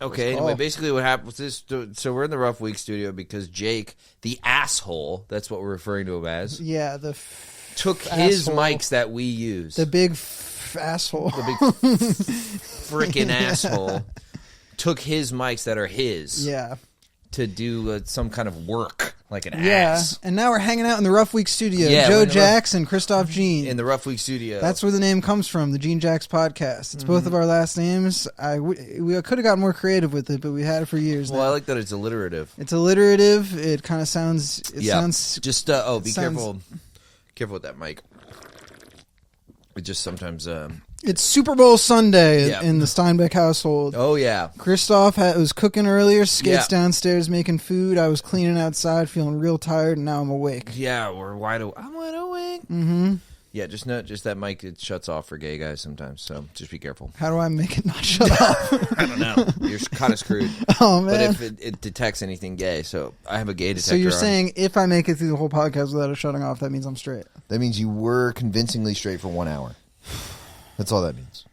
Okay, anyway, basically what happened was this. So we're in the Rough Week studio because Jake, the asshole, that's what we're referring to him as. Yeah, took his mics that we use. The big asshole. The big freaking asshole. Took his mics that are his. Yeah. To do some kind of work like an ass. And now we're hanging out in the Rough Week studio. JeanJax and Christoph Jean. In the Rough Week studio. That's where the name comes from, the JeanJax podcast. It's both of our last names. We could have gotten more creative with it, but we had it for years now. I like that it's alliterative. It's alliterative. It kind of sounds... sounds... Just, be careful. Careful with that mic. It just sometimes... It's Super Bowl Sunday in the Steinbeck household. Oh, yeah. Christoph was cooking earlier, Skate's downstairs making food. I was cleaning outside, feeling real tired, and now I'm awake. Yeah, I'm wide awake. Mm-hmm. Yeah, just that mic, it shuts off for gay guys sometimes, so just be careful. How do I make it not shut off? I don't know. You're kind of screwed. Oh, man. But if it detects anything gay, so I have a gay detector. So you're saying if I make it through the whole podcast without it shutting off, that means I'm straight? That means you were convincingly straight for 1 hour. That's all that means.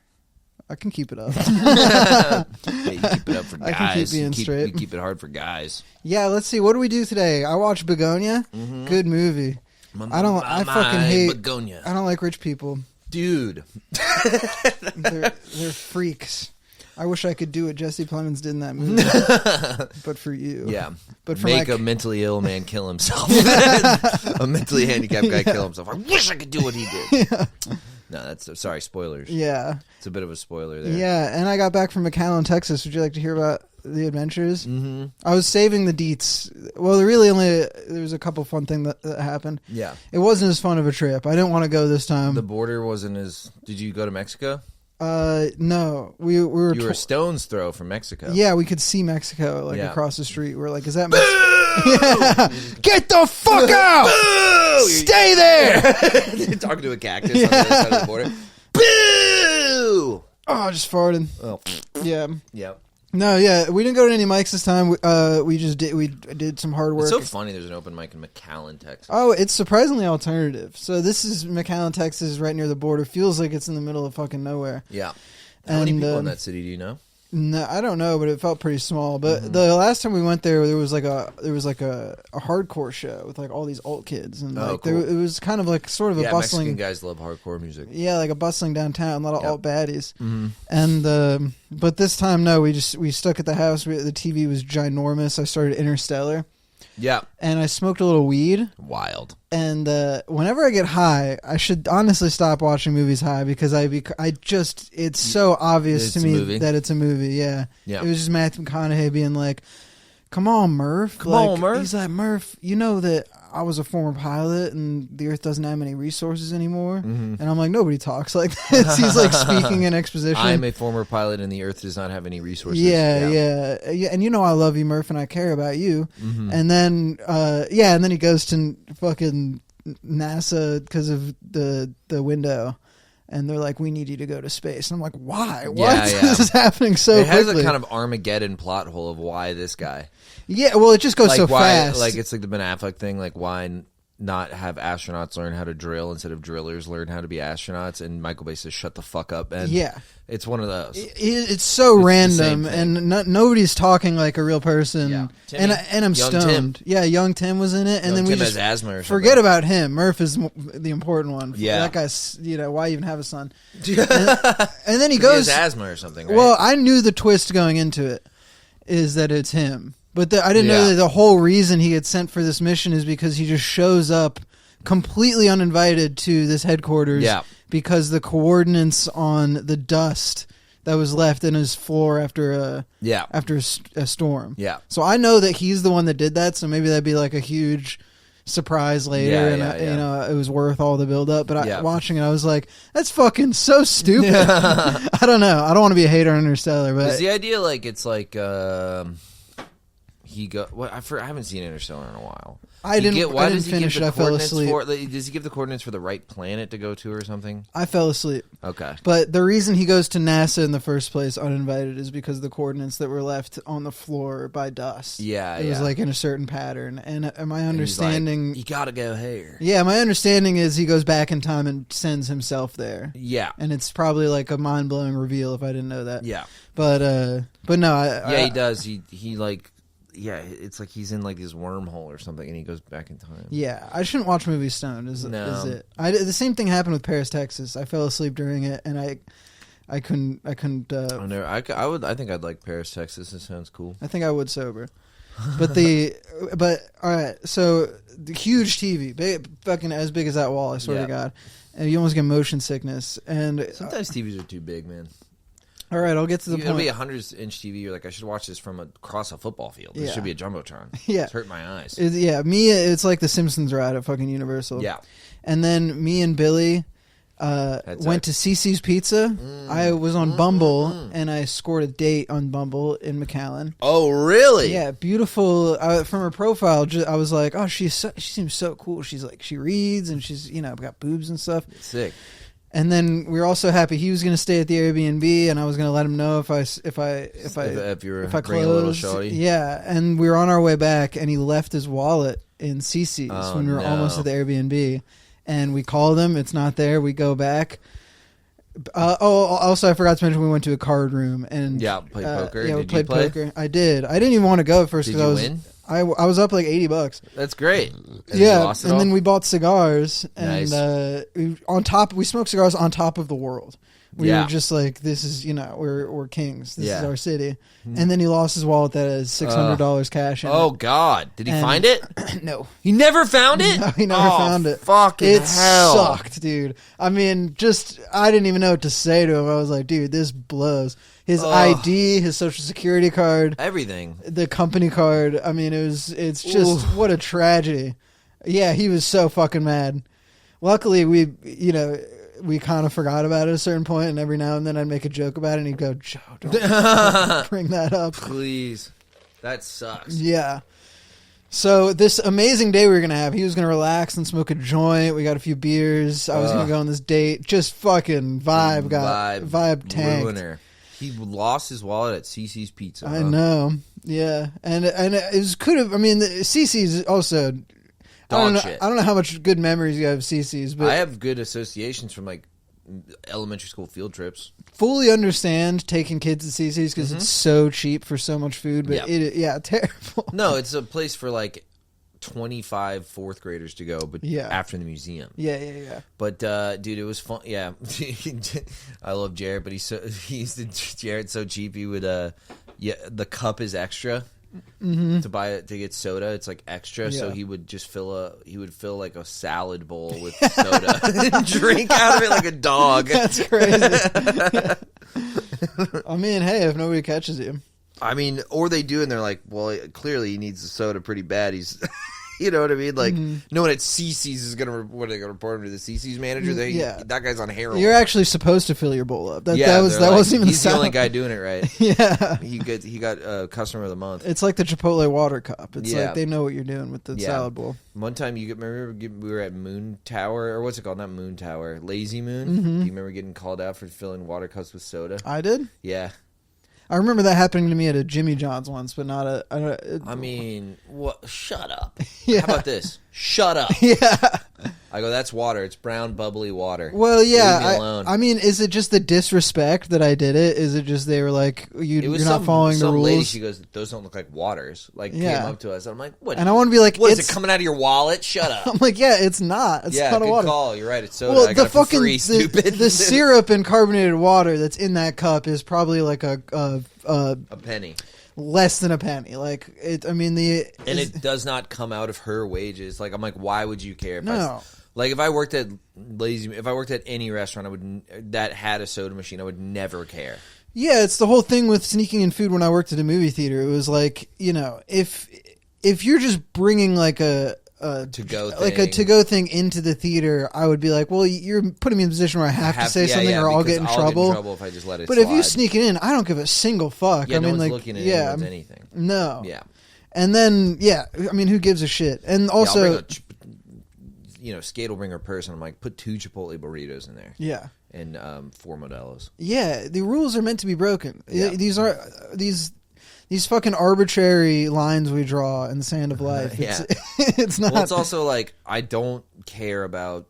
I can keep it up. Yeah, you keep it up for guys. I can keep being straight. You keep it hard for guys. Yeah, let's see. What do we do today? I watched Begonia. Mm-hmm. Good movie. I fucking hate Begonia. I don't like rich people. Dude. They're freaks. I wish I could do what Jesse Plemons did in that movie. But for you. Yeah. But for Make a mentally ill man kill himself. A mentally handicapped guy kill himself. I wish I could do what he did. Yeah. No, that's sorry, spoilers. Yeah. It's a bit of a spoiler there. Yeah, and I got back from McAllen, Texas. Would you like to hear about the adventures? Mm-hmm. I was saving the deets. Well, there was a couple fun things that happened. Yeah. It wasn't as fun of a trip. I didn't want to go this time. The border wasn't as... Did you go to Mexico? No. We were... You were a stone's throw from Mexico. Yeah, we could see Mexico across the street. We're like, is that Mexico? Yeah. Get the fuck out! Boo! Stay there! You're talking to a cactus on the other side of the border. Boo! Oh, I just farted. Oh. Yeah. Yeah. No, yeah, we didn't go to any mics this time. We did some hard work. It's so funny there's an open mic in McAllen, Texas. Oh, it's surprisingly alternative. So this is McAllen, Texas, right near the border. Feels like it's in the middle of fucking nowhere. Yeah. How many people in that city do you know? No, I don't know, but it felt pretty small. But the last time we went there was like a hardcore show with like all these alt kids, and cool. It was kind of like sort of a bustling. Mexican guys love hardcore music. Yeah, like a bustling downtown, a lot of alt baddies. Mm-hmm. And but this time, no, we stuck at the house. The TV was ginormous. I started Interstellar. Yeah. And I smoked a little weed. Wild. And whenever I get high, I should honestly stop watching movies high because it's so obvious to me that it's a movie. Yeah. It was just Matthew McConaughey being like, "Come on, Murph. Come on, Murph." He's like, "Murph, you know that I was a former pilot and the Earth doesn't have any resources anymore." Mm-hmm. And I'm like, nobody talks like this. He's like speaking in exposition. I'm a former pilot and the Earth does not have any resources. Yeah. And you know I love you, Murph, and I care about you. Mm-hmm. And then, and then he goes to fucking NASA because of the window. And they're like, "We need you to go to space." And I'm like, "Why? What? Yeah. This is happening so quickly." It has a kind of Armageddon plot hole of why this guy. Yeah, well, it just goes so fast. Like, it's like the Ben Affleck thing. Like, why not have astronauts learn how to drill instead of drillers learn how to be astronauts? And Michael Bay says, "Shut the fuck up." And it's one of those. It's so random, and nobody's talking like a real person. Yeah. And I'm stoned. Tim. Yeah, young Tim was in it, and then Tim we just has asthma or forget about him. Murph is the important one. Yeah, that guy's. Why even have a son? and then he goes he has asthma or something. Right? Well, I knew the twist going into it is that it's him. But I didn't know that the whole reason he had sent for this mission is because he just shows up completely uninvited to this headquarters because the coordinates on the dust that was left in his floor after a storm. Yeah. So I know that he's the one that did that, so maybe that'd be like a huge surprise later, it was worth all the build up. But watching it, I was like, that's fucking so stupid. I don't know. I don't want to be a hater on Interstellar, but is the idea like it's like I haven't seen Interstellar in a while. I didn't finish it. I fell asleep. Does he give the coordinates for the right planet to go to or something? I fell asleep. Okay. But the reason he goes to NASA in the first place uninvited is because of the coordinates that were left on the floor by dust. Yeah, it was like in a certain pattern. And my understanding... you gotta go here. Yeah, my understanding is he goes back in time and sends himself there. Yeah. And it's probably like a mind-blowing reveal if I didn't know that. Yeah. But no. He does. He like... Yeah, it's like he's in like this wormhole or something, and he goes back in time. Yeah, I shouldn't watch movies stoned. Is it? The same thing happened with Paris, Texas. I fell asleep during it, and I couldn't. I think I'd like Paris, Texas. It sounds cool. I think I would sober. But all right. So the huge TV, fucking as big as that wall. I swear to God, and you almost get motion sickness. And sometimes TVs are too big, man. All right, I'll get to the point. It'll be a 100-inch TV. You're like, I should watch this from across a football field. This should be a jumbotron. Yeah, it's hurting my eyes. It's like the Simpsons ride at fucking Universal. Yeah, and then me and Billy went to CC's Pizza. I was on Bumble, and I scored a date on Bumble in McAllen. Oh, really? Yeah, beautiful. From her profile, I was like, oh, she seems so cool. She's like, she reads, and she's got boobs and stuff. Sick. And then we were also happy he was going to stay at the Airbnb, and I was going to let him know if I bring a little shorty. Yeah, and we were on our way back, and he left his wallet in CC's when we were almost at the Airbnb, and we called him. It's not there. We go back. Also, I forgot to mention we went to a card room and played poker. Yeah, we played poker. I did. I didn't even want to go at first because win? I was up like $80. That's great. And then we bought cigars, and we smoked cigars on top of the world. We were just like, this is, we're kings. This is our city. And then he lost his wallet that has $600 cash in it. Oh, God. Did he find it? No. He never found it? No, he never found it. Fucking hell. It sucked, dude. I mean, I didn't even know what to say to him. I was like, dude, this blows. His ID, his social security card. Everything. The company card. I mean, it's just, what a tragedy. Yeah, he was so fucking mad. Luckily, we kind of forgot about it at a certain point, and every now and then I'd make a joke about it, and he'd go, Joe, don't bring that up. Please. That sucks. Yeah. So this amazing day we were going to have, he was going to relax and smoke a joint. We got a few beers. I was going to go on this date. Just fucking vibe tanked. Ruiner. He lost his wallet at CC's Pizza. I know. Yeah. And it could have, I mean, CC's also... I don't know how much good memories you have of CC's, but I have good associations from like elementary school field trips. Fully understand taking kids to CC's because it's so cheap for so much food, but terrible. No, it's a place for like 25 fourth graders to go, but after the museum. Yeah. But dude, it was fun. Yeah, I love Jared, but Jared's so cheap. He would the cup is extra. To get soda, it's like extra. So he would just fill like a salad bowl with soda and drink out of it like a dog. That's crazy. I mean, hey, if nobody catches you, I mean, or they do, and they're like, well, clearly he needs the soda pretty bad. He's, you know what I mean? Like, no one at CC's is gonna report him to the CC's manager. That guy's on heroin. You're actually supposed to fill your bowl up. That wasn't even. He's the only guy doing it right. Yeah, he got customer of the month. It's like the Chipotle water cup. It's like they know what you're doing with the salad bowl. One time, remember we were at Moon Tower, or what's it called? Not Moon Tower, Lazy Moon. Do you remember getting called out for filling water cups with soda? I did. Yeah. I remember that happening to me at a Jimmy John's once, but not I mean, what? Shut up. Yeah. How about this? Shut up. Yeah. I go, that's water. It's brown, bubbly water. Well, yeah. Leave me alone. I mean, is it just the disrespect that I did it? Is it just they were like, you're not following the rules? Some lady, she goes, those don't look like waters. Like, came up to us. I'm like, what? And I want to be like, what, is it coming out of your wallet? Shut up. I'm like, yeah, it's not. It's not a water. Good call. You're right. It's soda. Well, I got it for free, stupid. The syrup and carbonated water that's in that cup is probably like a penny. Less than a penny. Like it. I mean it does not come out of her wages. Like I'm like, why would you care? If I worked at if I worked at any restaurant, that had a soda machine, I would never care. Yeah, it's the whole thing with sneaking in food. When I worked at a movie theater, it was like, if you're just bringing like a to-go thing into the theater, I would be like, well, you're putting me in a position where I have to say something or I'll get in trouble. Get in trouble if I just let it But slide. if you sneak it in, I don't give a single fuck. Yeah, I mean, no one's looking at anyone's anything. No. Yeah. And then, I mean, who gives a shit? And also, Skate will bring her purse, and I'm like, put 2 Chipotle burritos in there. Yeah. And 4 Modelo's. Yeah, the rules are meant to be broken. Yeah. These fucking arbitrary lines we draw in the sand of life. It's not. Well, it's also like, I don't care about,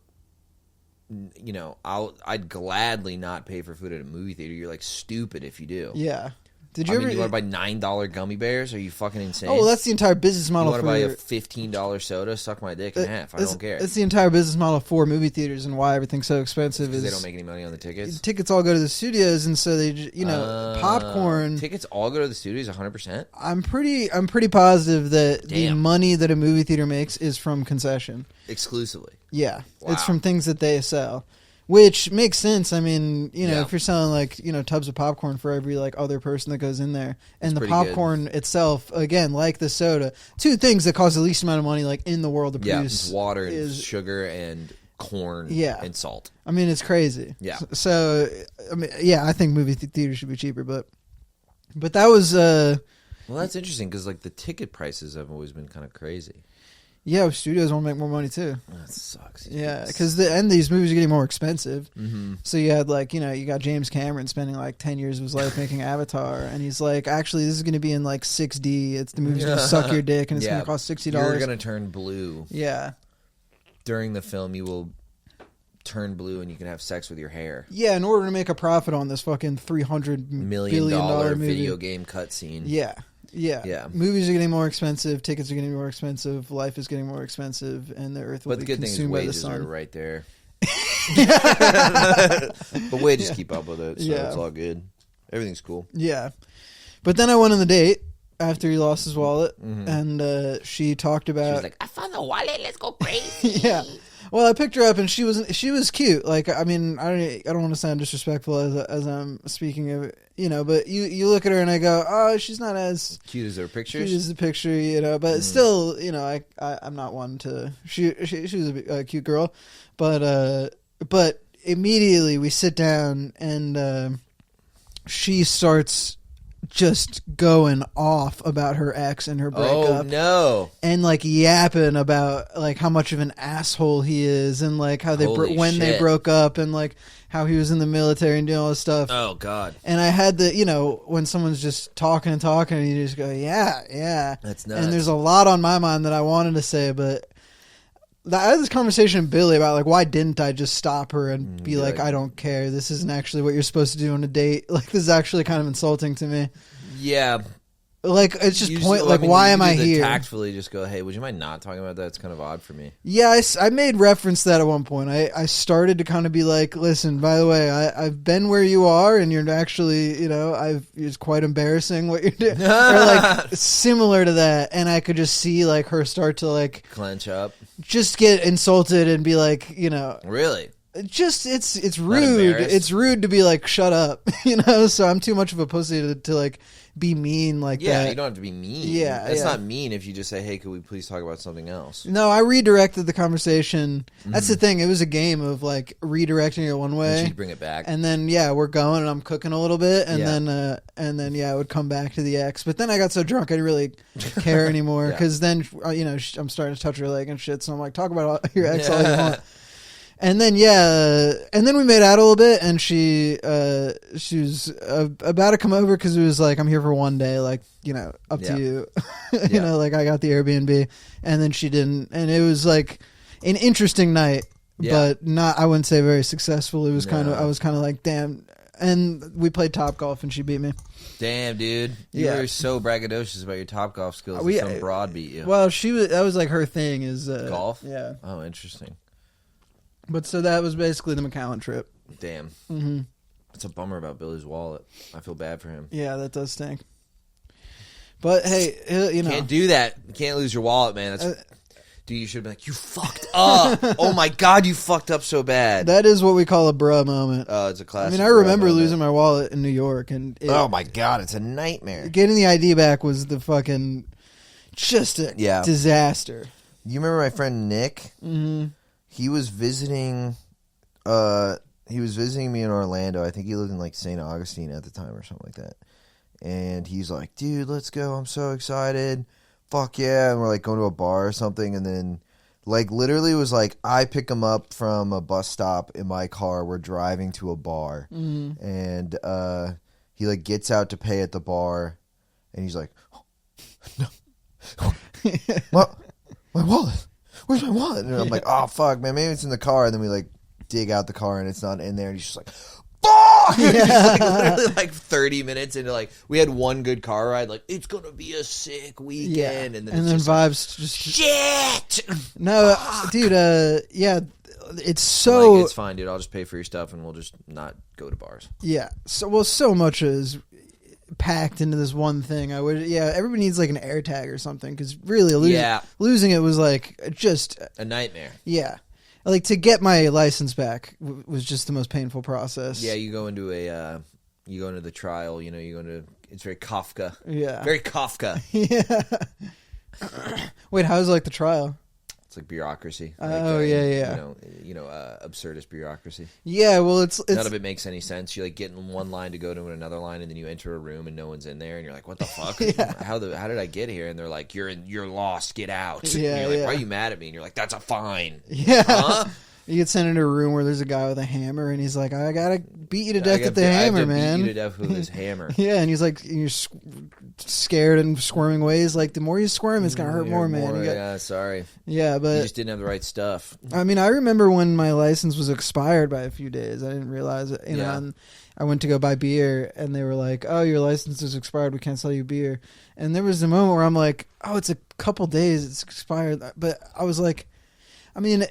I'd gladly not pay for food at a movie theater. You're like stupid if you do. Yeah. Did you you ever? You want to buy $9 gummy bears? Are you fucking insane? Oh, well, that's the entire business model. You want to buy a $15 soda? Suck my dick in half. I don't care. It's the entire business model for movie theaters and why everything's so expensive. Because they don't make any money on the tickets. The tickets all go to the studios, and so they, popcorn. Tickets all go to the studios, 100%. I'm pretty positive that the money that a movie theater makes is from concession Exclusively. Yeah, wow. It's from things that they sell. Which makes sense. I mean, if you're selling like, tubs of popcorn for every like other person that goes in there, and the popcorn itself, again, like the soda, 2 things that cost the least amount of money like in the world to produce. Water and sugar and corn and salt. I mean, it's crazy. Yeah. So, I mean, I think movie theaters should be cheaper, but that was. Well, that's interesting because like the ticket prices have always been kind of crazy. Yeah, studios want to make more money too. That sucks. Yeah, because these movies are getting more expensive. Mm-hmm. So you had like, you got James Cameron spending like 10 years of his life making Avatar, and he's like, actually, this is going to be in like 6D. It's the movie's going to suck your dick, and it's going to cost $60. You're going to turn blue. Yeah. During the film, you will turn blue, and you can have sex with your hair. Yeah, in order to make a profit on this fucking $300 billion movie. Video game cutscene. Yeah. Yeah. Movies are getting more expensive. Tickets are getting more expensive. Life is getting more expensive, and the earth will be consumed by the sun. But the good thing is wages are right there. But wages keep up with it, so it's all good. Everything's cool. Yeah. But then I went on the date after he lost his wallet, and she talked about. She was like, "I found the wallet. Let's go crazy." Yeah. Well, I picked her up, and she was cute. Like, I mean, I don't want to sound disrespectful as I'm speaking of, but you look at her and I go, oh, she's not as cute as her pictures. Cute as the picture, but still, I'm not one to. She was a cute girl, but immediately we sit down and she starts just going off about her ex and her breakup. Oh no! And like yapping about like how much of an asshole he is, and like how they they broke up, and like how he was in the military and doing all this stuff. Oh god! And I had when someone's just talking and talking, and you just go, yeah, that's nuts. And there's a lot on my mind that I wanted to say, but I had this conversation with Billy about like, why didn't I just stop her and be like, I don't care. This isn't actually what you're supposed to do on a date. Like, this is actually kind of insulting to me. Yeah. Like, it's just why am I here? Tactfully just go, hey, would you mind not talking about that? It's kind of odd for me. Yeah, I made reference to that at one point. I started to kind of be like, listen, by the way, I've been where you are, and you're actually, it's quite embarrassing what you're doing. Or like, similar to that. And I could just see like her start to like clench up. Just get insulted and be like, really? Just it's rude. It's rude to be like, shut up, So I'm too much of a pussy to like be mean like that. Yeah, you don't have to be mean. Yeah, it's not mean if you just say, hey, could we please talk about something else? No, I redirected the conversation. That's the thing. It was a game of like redirecting it one way. And she'd bring it back, and then we're going, and I'm cooking a little bit, and then I would come back to the ex. But then I got so drunk I didn't really care anymore because then I'm starting to touch her leg and shit. So I'm like, talk about your ex all you want. And then we made out a little bit, and she was about to come over because it was like, I'm here for one day, like, up to you, like I got the Airbnb, and then she didn't, and it was like an interesting night, but not, I wouldn't say very successful. It was I was kind of like, damn, and we played Topgolf, and she beat me. Damn, dude, you were so braggadocious about your Topgolf skills. That some broad beat you. Well, that was like her thing is golf. Yeah. Oh, interesting. But so that was basically the McAllen trip. Damn. Mm-hmm. It's a bummer about Billy's wallet. I feel bad for him. Yeah, that does stink. But hey, can't do that. You can't lose your wallet, man. That's, dude, you should have been like, you fucked up. Oh my god, you fucked up so bad. That is what we call a bruh moment. Oh, it's a classic. I mean, I remember losing my wallet in New York, and oh my god, it's a nightmare. Getting the ID back was the fucking just a disaster. You remember my friend Nick? Mm-hmm. He was visiting me in Orlando. I think he lived in like St. Augustine at the time or something like that. And he's like, dude, let's go. I'm so excited. fuck yeah, and we're like going to a bar or something, and then like literally it was like I pick him up from a bus stop in my car. We're driving to a bar, and he like gets out to pay at the bar, and he's like, no, my wallet. Where's my wallet? And I'm like, oh fuck, man, maybe it's in the car. And then we like dig out the car, and it's not in there. And he's just like, fuck! Like, literally like 30 minutes into like we had one good car ride. Like it's gonna be a sick weekend, and then vibes like, just shit. No, dude. Yeah, it's so. Like, it's fine, dude. I'll just pay for your stuff, and we'll just not go to bars. Yeah. So much is packed into this one thing. Everybody needs like an air tag or something, because really losing it was like just a nightmare. Yeah, like to get my license back was just the most painful process. Yeah, you go into the trial, you go into, it's very Kafka. Yeah, very Kafka. Yeah. Wait, how's like the trial? It's like bureaucracy. Absurdist bureaucracy. Yeah, well, it's none of it makes any sense. You like get in one line to go to another line, and then you enter a room and no one's in there, and you're like, "What the fuck? How did I get here?" And they're like, "You're lost. Get out." Yeah, and you're like, "Why are you mad at me?" And you're like, "That's a fine." Yeah. Huh? You get sent into a room where there's a guy with a hammer, and he's like, "I gotta beat you to death with the hammer, man." Beat you to death with his hammer. Yeah, and he's like, you're scared and squirming ways. Like the more you squirm, it's gonna hurt more, man. Yeah, sorry. Yeah, but you just didn't have the right stuff. I mean, I remember when my license was expired by a few days. I didn't realize it. You know, and I went to go buy beer, and they were like, "Oh, your license is expired. We can't sell you beer." And there was a moment where I'm like, "Oh, it's a couple days. It's expired." But I was like, I mean,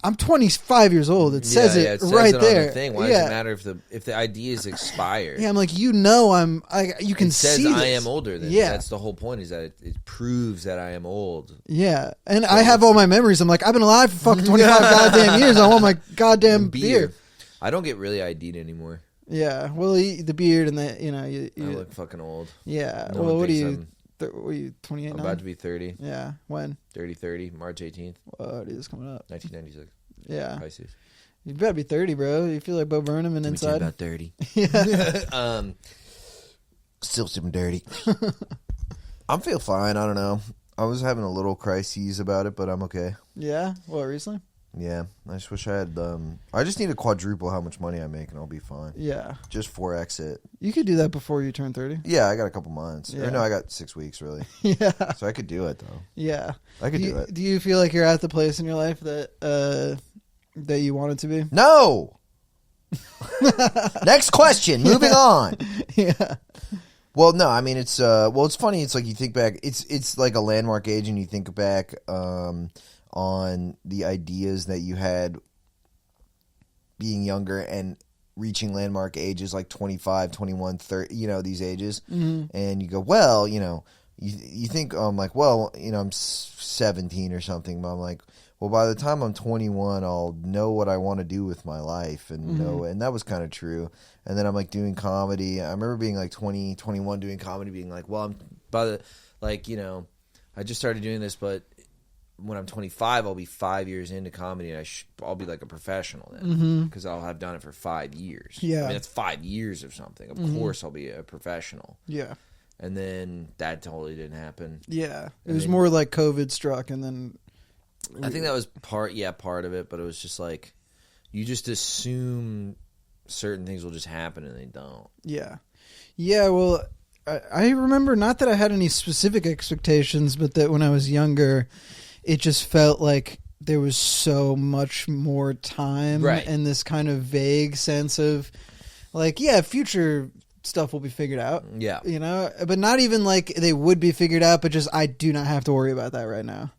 I'm 25 years old. It says it says right it there. On the thing. Why does it matter if the ID is expired? Yeah, I'm like, you can see It says this. I am older than that's the whole point, is that it proves that I am old. Yeah, and I have all my memories. I'm like, I've been alive for fucking 25 goddamn years. I want my goddamn beer. I don't get really ID'd anymore. Yeah, well, the beard and the you I look fucking old. Yeah. No well, what are you? What are you, 28 I'm now? about to be 30. Yeah. When? 30, March 18th. What is coming up? 1996. Yeah. Pisces. You better be 30, bro. You feel like Bo Burnham and inside? About 30. Yeah. Still super dirty. I'm feel fine. I don't know. I was having a little crises about it, but I'm okay. Yeah? What, recently? Yeah. I just wish I had... I just need to quadruple how much money I make, and I'll be fine. Yeah. Just 4X it. You could do that before you turn 30. Yeah, I got a couple months. Yeah. Or no, I got 6 weeks, really. Yeah. So I could do it, though. Yeah. I could do it. Do you feel like you're at the place in your life that you want it to be? No! Next question. Moving on. Yeah. Well, no, I mean, it's it's funny. It's like you think back. It's like a landmark age, and you think back on the ideas that you had being younger and reaching landmark ages like 25, 21, 30, these ages. Mm-hmm. And you go, well, you think, like, well, I'm 17 or something, but I'm like, well, by the time I'm 21, I'll know what I want to do with my life and know, and that was kind of true. And then I'm like doing comedy. I remember being like 20, 21 doing comedy, being like, well, I just started doing this, but when I'm 25, I'll be 5 years into comedy, and I'll be like a professional then, because I'll have done it for 5 years. Yeah. I mean, that's 5 years of something. Of course I'll be a professional. Yeah. And then that totally didn't happen. Yeah. It was more like COVID struck, and then... I think that was part of it, but it was just like, you just assume certain things will just happen, and they don't. Yeah. Yeah, well, I remember, not that I had any specific expectations, but that when I was younger, it just felt like there was so much more time, right, and this kind of vague sense of, like, future stuff will be figured out. Yeah. But not even like they would be figured out, but just I do not have to worry about that right now.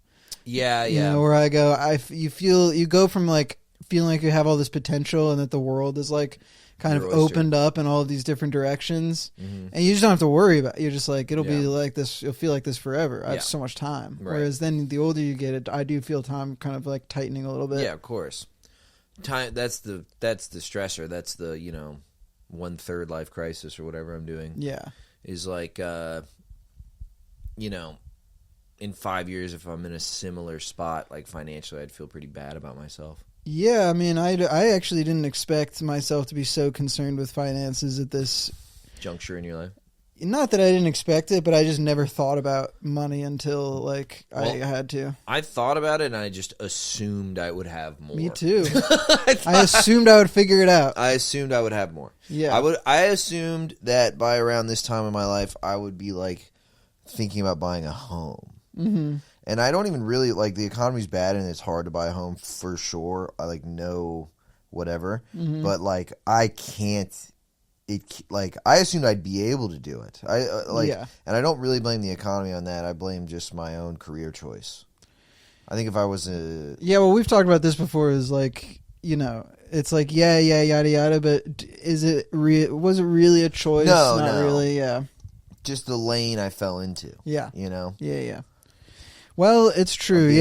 Yeah, yeah. Where I go, you go from like feeling like you have all this potential and that the world is like kind of opened up in all of these different directions, and you just don't have to worry about it. You're just like, it'll be like this, you'll feel like this forever. I have so much time. Right. Whereas then the older you get, I do feel time kind of like tightening a little bit. Yeah, of course. Time, that's the stressor. That's the 1/3 life crisis or whatever I'm doing. Yeah. Is like in 5 years, if I'm in a similar spot, like financially, I'd feel pretty bad about myself. Yeah, I mean, I actually didn't expect myself to be so concerned with finances at this juncture in your life. Not that I didn't expect it, but I just never thought about money until like I had to. I thought about it and I just assumed I would have more. Me too. I assumed I would figure it out. I assumed I would have more. Yeah. I assumed that by around this time in my life I would be like thinking about buying a home. Mm-hmm. And I don't even really like the economy's bad and it's hard to buy a home for sure. I like know whatever, but like I can't. I assumed I'd be able to do it. And I don't really blame the economy on that. I blame just my own career choice. I think if I was well, we've talked about this before. Is like it's like yada yada. But was it really a choice? No, not no. really. Yeah, just the lane I fell into. Yeah, Yeah. Well, it's true.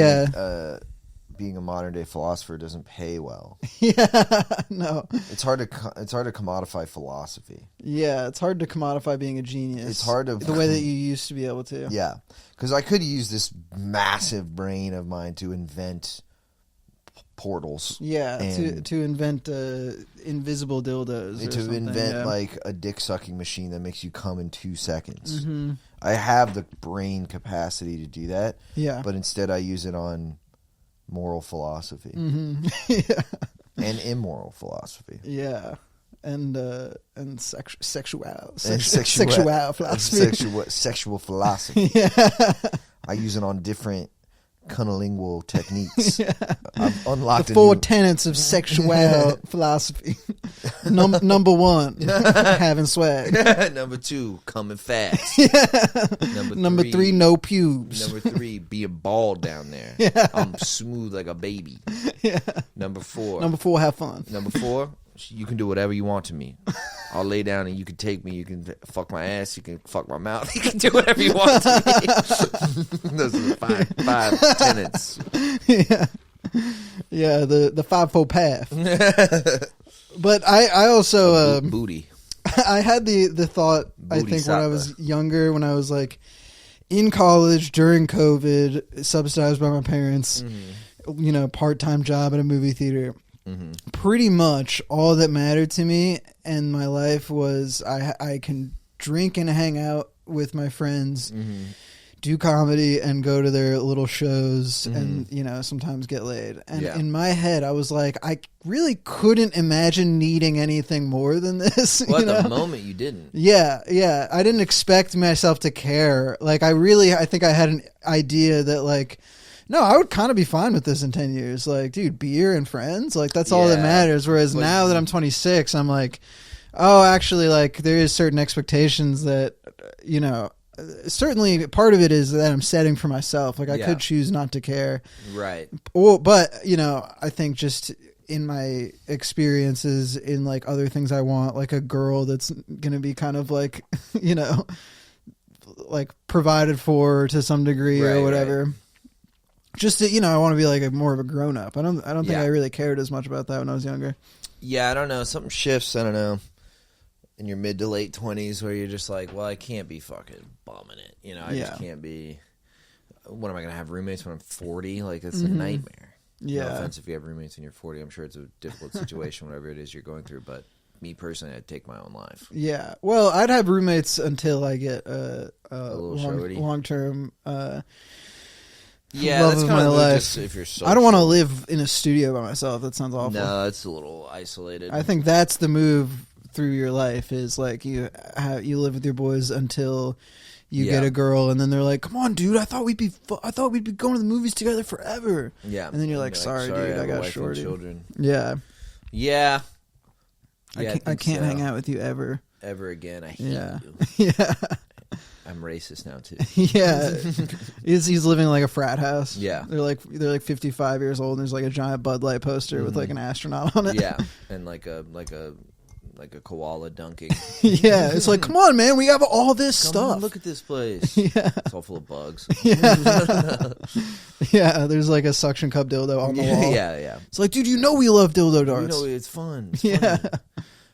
Being a modern day philosopher doesn't pay well. Yeah, no. It's hard to commodify philosophy. Yeah, it's hard to commodify being a genius. It's hard to the way that you used to be able to. Yeah, because I could use this massive brain of mine to invent portals. Yeah, to invent invisible dildos. To invent like a dick sucking machine that makes you come in 2 seconds. Mm-hmm. I have the brain capacity to do that. Yeah, but instead I use it on moral philosophy. Mm-hmm. Yeah. And immoral philosophy. Yeah. And sexual philosophy. Sexual philosophy. Yeah. I use it on different cunnilingual techniques. Yeah. I've unlocked the 4 tenets of sexual philosophy. Number 1, having swag. Number 2, coming fast. Yeah. Number 3, no pubes. Number 3, being bald down there. Yeah. I'm smooth like a baby. Yeah. Number 4, have fun. Number 4, you can do whatever you want to me. I'll lay down and you can take me. You can fuck my ass. You can fuck my mouth. You can do whatever you want to me. Those are the five tenets. Yeah. Yeah, the 5-fold path. But I also booty. I had the thought, Booty I think supper. when I was younger, when I was like in college during COVID, subsidized by my parents, part-time job at a movie theater. Mm-hmm. Pretty much all that mattered to me in my life was I can drink and hang out with my friends, do comedy and go to their little shows and, sometimes get laid. And in my head, I was like, I really couldn't imagine needing anything more than this. Well, at the moment you didn't. Yeah. I didn't expect myself to care. Like, I think I had an idea that like, no, I would kind of be fine with this in 10 years. Like, dude, beer and friends, like that's all that matters. Whereas now that I'm 26, I'm like, oh, actually, like there is certain expectations that, certainly part of it is that I'm setting for myself. Like I could choose not to care. Right. But, I think just in my experiences in like other things I want, like a girl that's going to be kind of like, like provided for to some degree or whatever. Right. Just to, I want to be like more of a grown up. I don't think I really cared as much about that when I was younger. Yeah, I don't know. Something shifts. I don't know. In your mid to late 20s, where you're just like, well, I can't be fucking bumming it. I just can't be. What am I gonna have roommates when I'm 40? Like it's a nightmare. Yeah. No offense if you have roommates when you're 40. I'm sure it's a difficult situation, whatever it is you're going through. But me personally, I'd take my own life. Yeah. Well, I'd have roommates until I get a long term. Yeah, love that's of kind my of life. Just if you're social. I don't want to live in a studio by myself. That sounds awful. No, it's a little isolated. I think that's the move through your life is like you live with your boys until you get a girl, and then they're like, "Come on, dude! I thought we'd be going to the movies together forever." Yeah, and then you're like, "Sorry, dude, I got shorty." Children. Yeah. I can't hang out with you ever again. I hate you. Yeah. I'm racist now too. Yeah, he's living in like a frat house. Yeah, they're like 55 years old. And there's like a giant Bud Light poster with like an astronaut on it. Yeah, and like a koala dunking. Yeah, it's like, come on, man, we have all this stuff. On, look at this place. Yeah, it's all full of bugs. Yeah, yeah. There's like a suction cup dildo on the wall. Yeah. It's like, dude, we love dildo darts. It's fun. It's yeah, fun.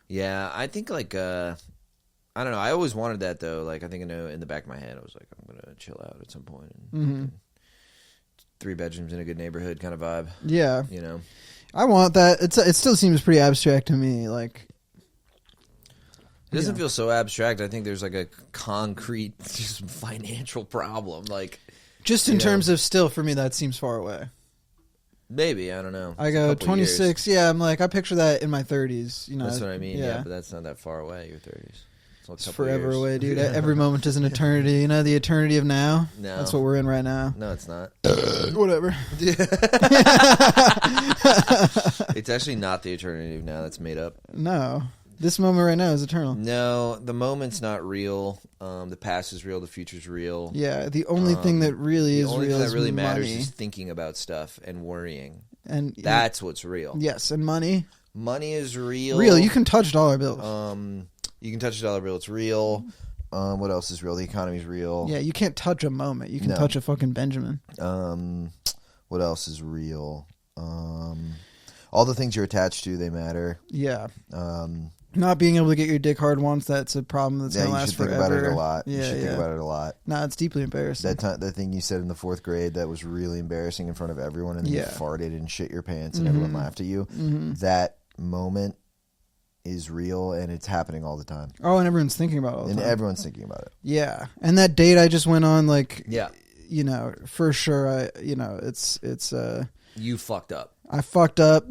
Yeah. I think like I don't know. I always wanted that though. Like I think in the back of my head, I was like, I'm gonna chill out at some point. And 3 bedrooms in a good neighborhood kind of vibe. Yeah, I want that. It still seems pretty abstract to me. Like, It doesn't feel so abstract. I think there's like a concrete just financial problem. Like, just in terms of still, for me, that seems far away. Maybe, I don't know. I go 26. Yeah, I'm like, I picture that in my 30s. You know, that's what I mean. Yeah, but that's not that far away. Your 30s. It's forever away, dude. Every moment is an eternity. You know, the eternity of now? No. That's what we're in right now. No, it's not. Whatever. It's actually not the eternity of now. That's made up. No. This moment right now is eternal. No, the moment's not real. The past is real. The future's real. Yeah, the only thing that really is real is The only thing that really money. matters is thinking about stuff and worrying. And that's what's real. Yes, and money. Money is real. Real. You can touch dollar bills. You can touch a dollar bill. It's real. What else is real? The economy's real. Yeah, you can't touch a moment. You can touch a fucking Benjamin. What else is real? All the things you're attached to, they matter. Yeah. Not being able to get your dick hard once, that's a problem that's going to last forever. You should think about it a lot. Yeah, you should think about it a lot. No, it's deeply embarrassing. That thing you said in the 4th grade that was really embarrassing in front of everyone, and then you farted and shit your pants and everyone laughed at you. That moment is real, and it's happening all the time. Oh, and everyone's thinking about it all the time. And everyone's thinking about it. Yeah. And that date I just went on, like, yeah, you know, for sure, it's you fucked up. I fucked up.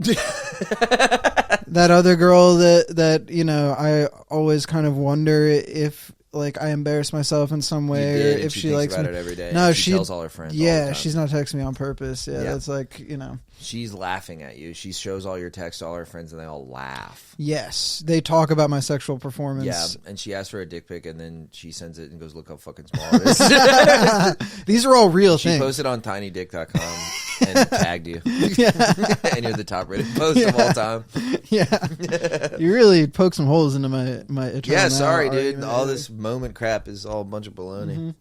That other girl that you know, I always kind of wonder if, like, I embarrass myself in some way, or if she likes about me. it every day. No, she tells all her friends. Yeah, all the time. she's not texting me on purpose. Yeah, that's like, you know, she's laughing at you. She shows all your texts to all her friends, and they all laugh. Yes, they talk about my sexual performance. Yeah, and she asks for a dick pic, and then she sends it and goes, "Look how fucking small it is." These are all real things. She posted on tinydick.com and tagged you. And you're the top rated post of all time. Yeah. You really poke some holes into my eternal. Yeah, sorry, dude. All this moment crap is all a bunch of baloney.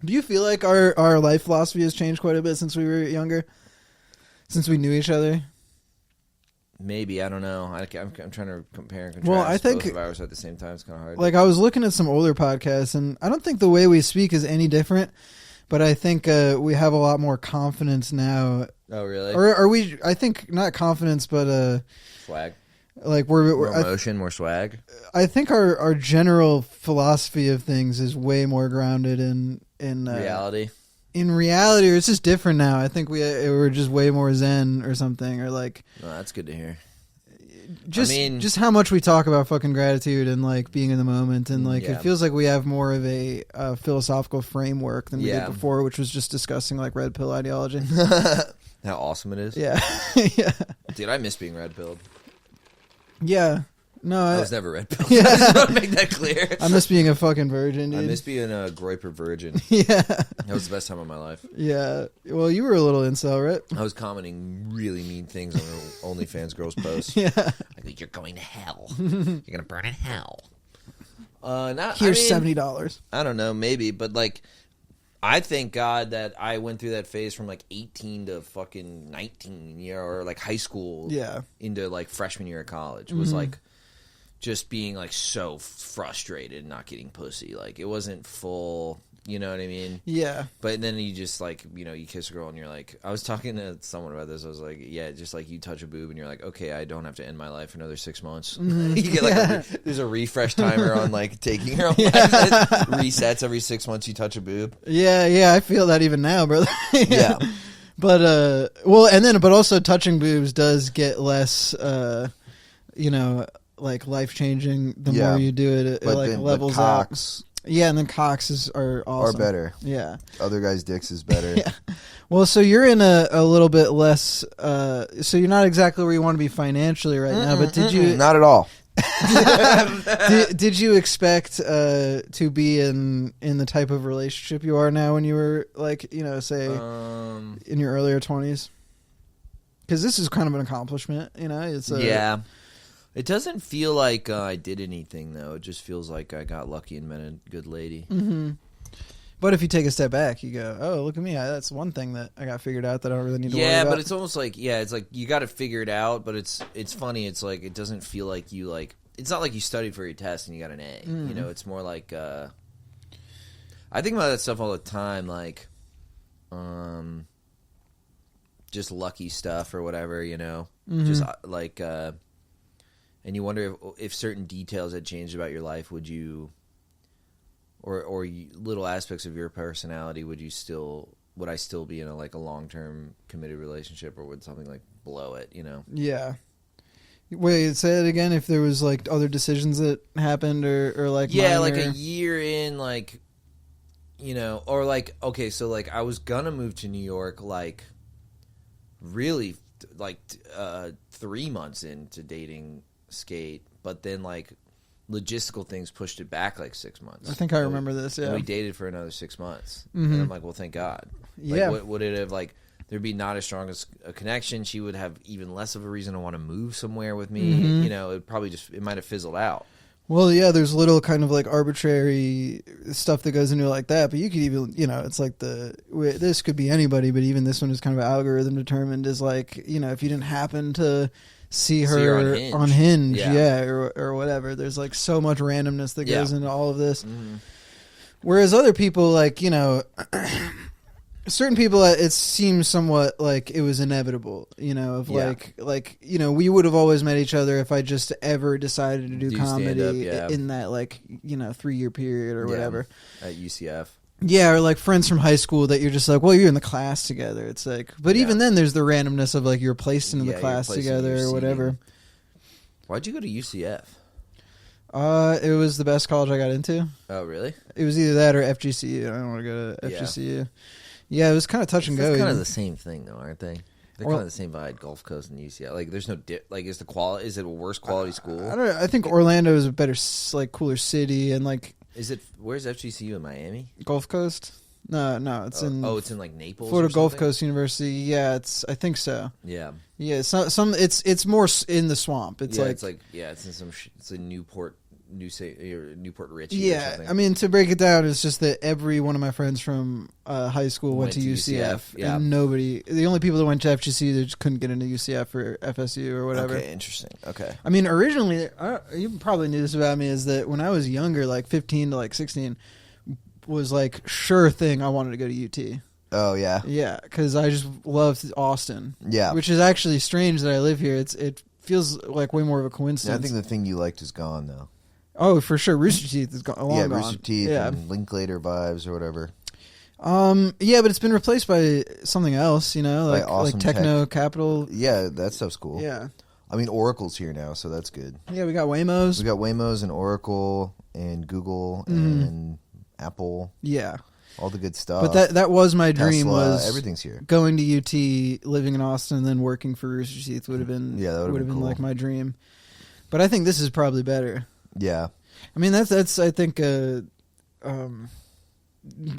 Do you feel like our life philosophy has changed quite a bit since we were younger? Since we knew each other? Maybe, I don't know. I'm trying to compare and contrast. Well, I think both of ours at the same time. It's kind of hard. Like, I was looking at some older podcasts, and I don't think the way we speak is any different, but I think we have a lot more confidence now. Oh, really? Or are we? I think not confidence, but swag. Like we're more emotion, more swag. I think our general philosophy of things is way more grounded in reality. In reality, or it's just different now. I think we're just way more zen or something, or like. No, that's good to hear. Just how much we talk about fucking gratitude and like being in the moment, and like it feels like we have more of a philosophical framework than we did before, which was just discussing like red pill ideology. How awesome it is. Yeah. Yeah. Dude, I miss being red pilled. Yeah. No, I was never red pilled. I just want to make that clear. I miss being a fucking virgin, dude. I miss being a groiper virgin. Yeah. That was the best time of my life. Yeah. Well, you were a little incel, right? I was commenting really mean things on the OnlyFans girls' posts. Yeah. Like, you're going to hell. You're going to burn in hell. Here's $70. I don't know, maybe, but like, I thank God that I went through that phase from like 18 to fucking 19, or like high school, into like freshman year of college. It was like just being like so frustrated not getting pussy. Like, it wasn't full, you know what I mean? Yeah. But then you just like, you know, you kiss a girl and you're like, I was talking to someone about this. I was like, yeah, just like you touch a boob and you're like, okay, I don't have to end my life for another 6 months. You get like there's a refresh timer on like taking her life. It resets every 6 months you touch a boob. Yeah, I feel that even now, brother. Yeah. But but also touching boobs does get less you know, like life-changing the more you do it. It like levels cocks, out. Yeah, and then cocks are awesome. Are better. Yeah. Other guys' dicks is better. Yeah. Well, so you're in a little bit less so you're not exactly where you want to be financially right now, but did you Not at all. did you expect to be in the type of relationship you are now when you were like, you know, say in your earlier 20s? Because this is kind of an accomplishment, you know. It's yeah. It doesn't feel like I did anything, though. It just feels like I got lucky and met a good lady. Mm-hmm. But if you take a step back, you go, oh, look at me. That's one thing that I got figured out that I don't really need to worry about. Yeah, but it's almost like, it's like you got to figure it out, but it's funny. It's like it doesn't feel like you, like, it's not like you studied for your test and you got an A. You know, it's more like, I think about that stuff all the time, like, just lucky stuff or whatever, you know? Just like, and you wonder if certain details had changed about your life, would you, or little aspects of your personality, would I still be in a long-term committed relationship, or would something like blow it, you know? Yeah. Wait, say it again. If there was like other decisions that happened, or like yeah, minor... like a year in, like, you know, or like, okay, so like I was gonna move to New York, like really like 3 months into dating Skate, but then like logistical things pushed it back like 6 months. I think I remember this. Yeah, and we dated for another 6 months, mm-hmm. and I'm like, well, thank God. Like, yeah, would it have like there'd be not as strong as a connection? She would have even less of a reason to want to move somewhere with me. Mm-hmm. You know, it might have fizzled out. Well, yeah, there's little kind of like arbitrary stuff that goes into it like that, but you could even, you know, it's like this could be anybody, but even this one is kind of algorithm determined, is like, you know, if you didn't happen to see her on Hinge, yeah, or whatever, there's like so much randomness that goes into all of this. Mm-hmm. Whereas other people, like, you know, certain people, it seems somewhat like it was inevitable, you know, of like, you know, we would have always met each other if I just ever decided to do comedy in that, like, you know, 3-year period or whatever. At UCF. Yeah, or like friends from high school that you're just like, well, you're in the class together. It's like, but even then there's the randomness of like you're placed into the class together or whatever. Why'd you go to UCF? It was the best college I got into. Oh, really? It was either that or FGCU. I don't want to go to FGCU. Yeah, it was kind of touch and go. It's kind of the same thing, though, aren't they? They're kind of the same vibe. Gulf Coast and UCLA. Like, there's no like. Is it a worse quality school? I don't know. I think Orlando is a better, like, cooler city, and like. Is it? Where's FGCU in Miami? Gulf Coast? No, it's in. Oh, it's in like Naples. Florida Gulf Coast University. Yeah, I think so. Yeah. Yeah, it's more in the swamp. It's it's in some. It's in Newport Richie. Yeah, or something. I mean, to break it down, it's just that every one of my friends from high school went to UCF, and the only people that went to FGC, they just couldn't get into UCF or FSU or whatever. Okay, interesting. Okay. I mean, originally, you probably knew this about me, is that when I was younger, like 15 to like 16, was like sure thing I wanted to go to UT. Oh, yeah. Yeah, because I just loved Austin. Yeah. Which is actually strange that I live here. It feels like way more of a coincidence. Yeah, I think the thing you liked is gone, though. Oh, for sure. Rooster Teeth is gone. Yeah, Rooster Teeth and Linklater vibes or whatever. Yeah, but it's been replaced by something else, you know, like awesome like Techno Capital. Yeah, that stuff's cool. Yeah. I mean, Oracle's here now, so that's good. Yeah, we got Waymos. We got Waymos and Oracle and Google and Apple. Yeah. All the good stuff. But that was my dream. Tesla, was everything's here. Going to UT, living in Austin, and then working for Rooster Teeth would have been that would have been cool. Like my dream. But I think this is probably better. Yeah. I mean, that's I think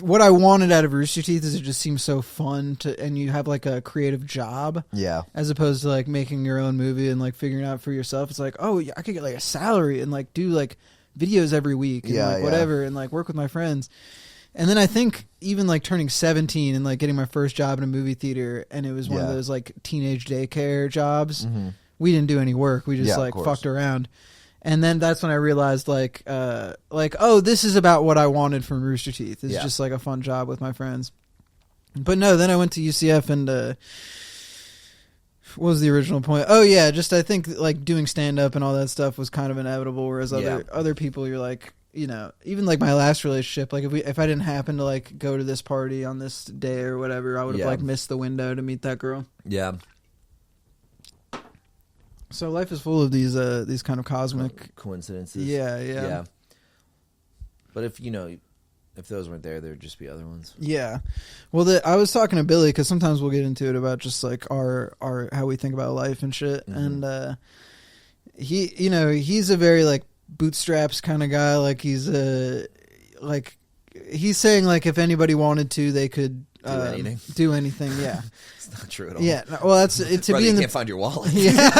what I wanted out of Rooster Teeth is it just seems so fun and you have like a creative job. Yeah. As opposed to like making your own movie and like figuring out for yourself. It's like, oh, I could get like a salary and like do like videos every week and like whatever and like work with my friends. And then I think even like turning 17 and like getting my first job in a movie theater, and it was one of those like teenage daycare jobs. Mm-hmm. We didn't do any work. We just like fucked around. And then that's when I realized, like, oh, this is about what I wanted from Rooster Teeth. It's just like a fun job with my friends. But no, then I went to UCF, and what was the original point? Oh yeah, just I think like doing stand up and all that stuff was kind of inevitable. Whereas other people, you're like, you know, even like my last relationship, like if I didn't happen to like go to this party on this day or whatever, I would have like missed the window to meet that girl. Yeah. So life is full of these kind of cosmic coincidences. Yeah. But if those weren't there would just be other ones. Yeah. Well, I was talking to Billy because sometimes we'll get into it about just like our how we think about life and shit. Mm-hmm. And he's a very like bootstraps kind of guy. Like he's saying like if anybody wanted to, they could do anything. Yeah. It's not true at all. Yeah. Well, that's to Brother, be in you can't find your wallet. Yeah.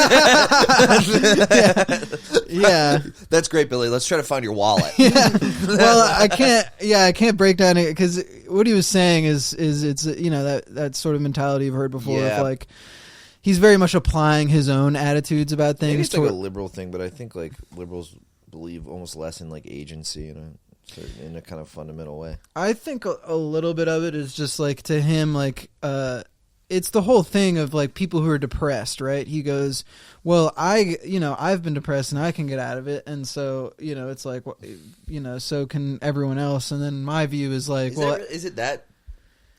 Yeah. That's great, Billy. Let's try to find your wallet. Yeah. Well, I can't break down it because what he was saying is it's that sort of mentality you've heard before of like he's very much applying his own attitudes about things. Maybe it's like a liberal thing, but I think like liberals believe almost less in like agency in a kind of fundamental way. I think a little bit of it is just like to him like it's the whole thing of like people who are depressed, right? He goes, well, I've been depressed and I can get out of it. And so, it's like, so can everyone else. And then my view is like, is it that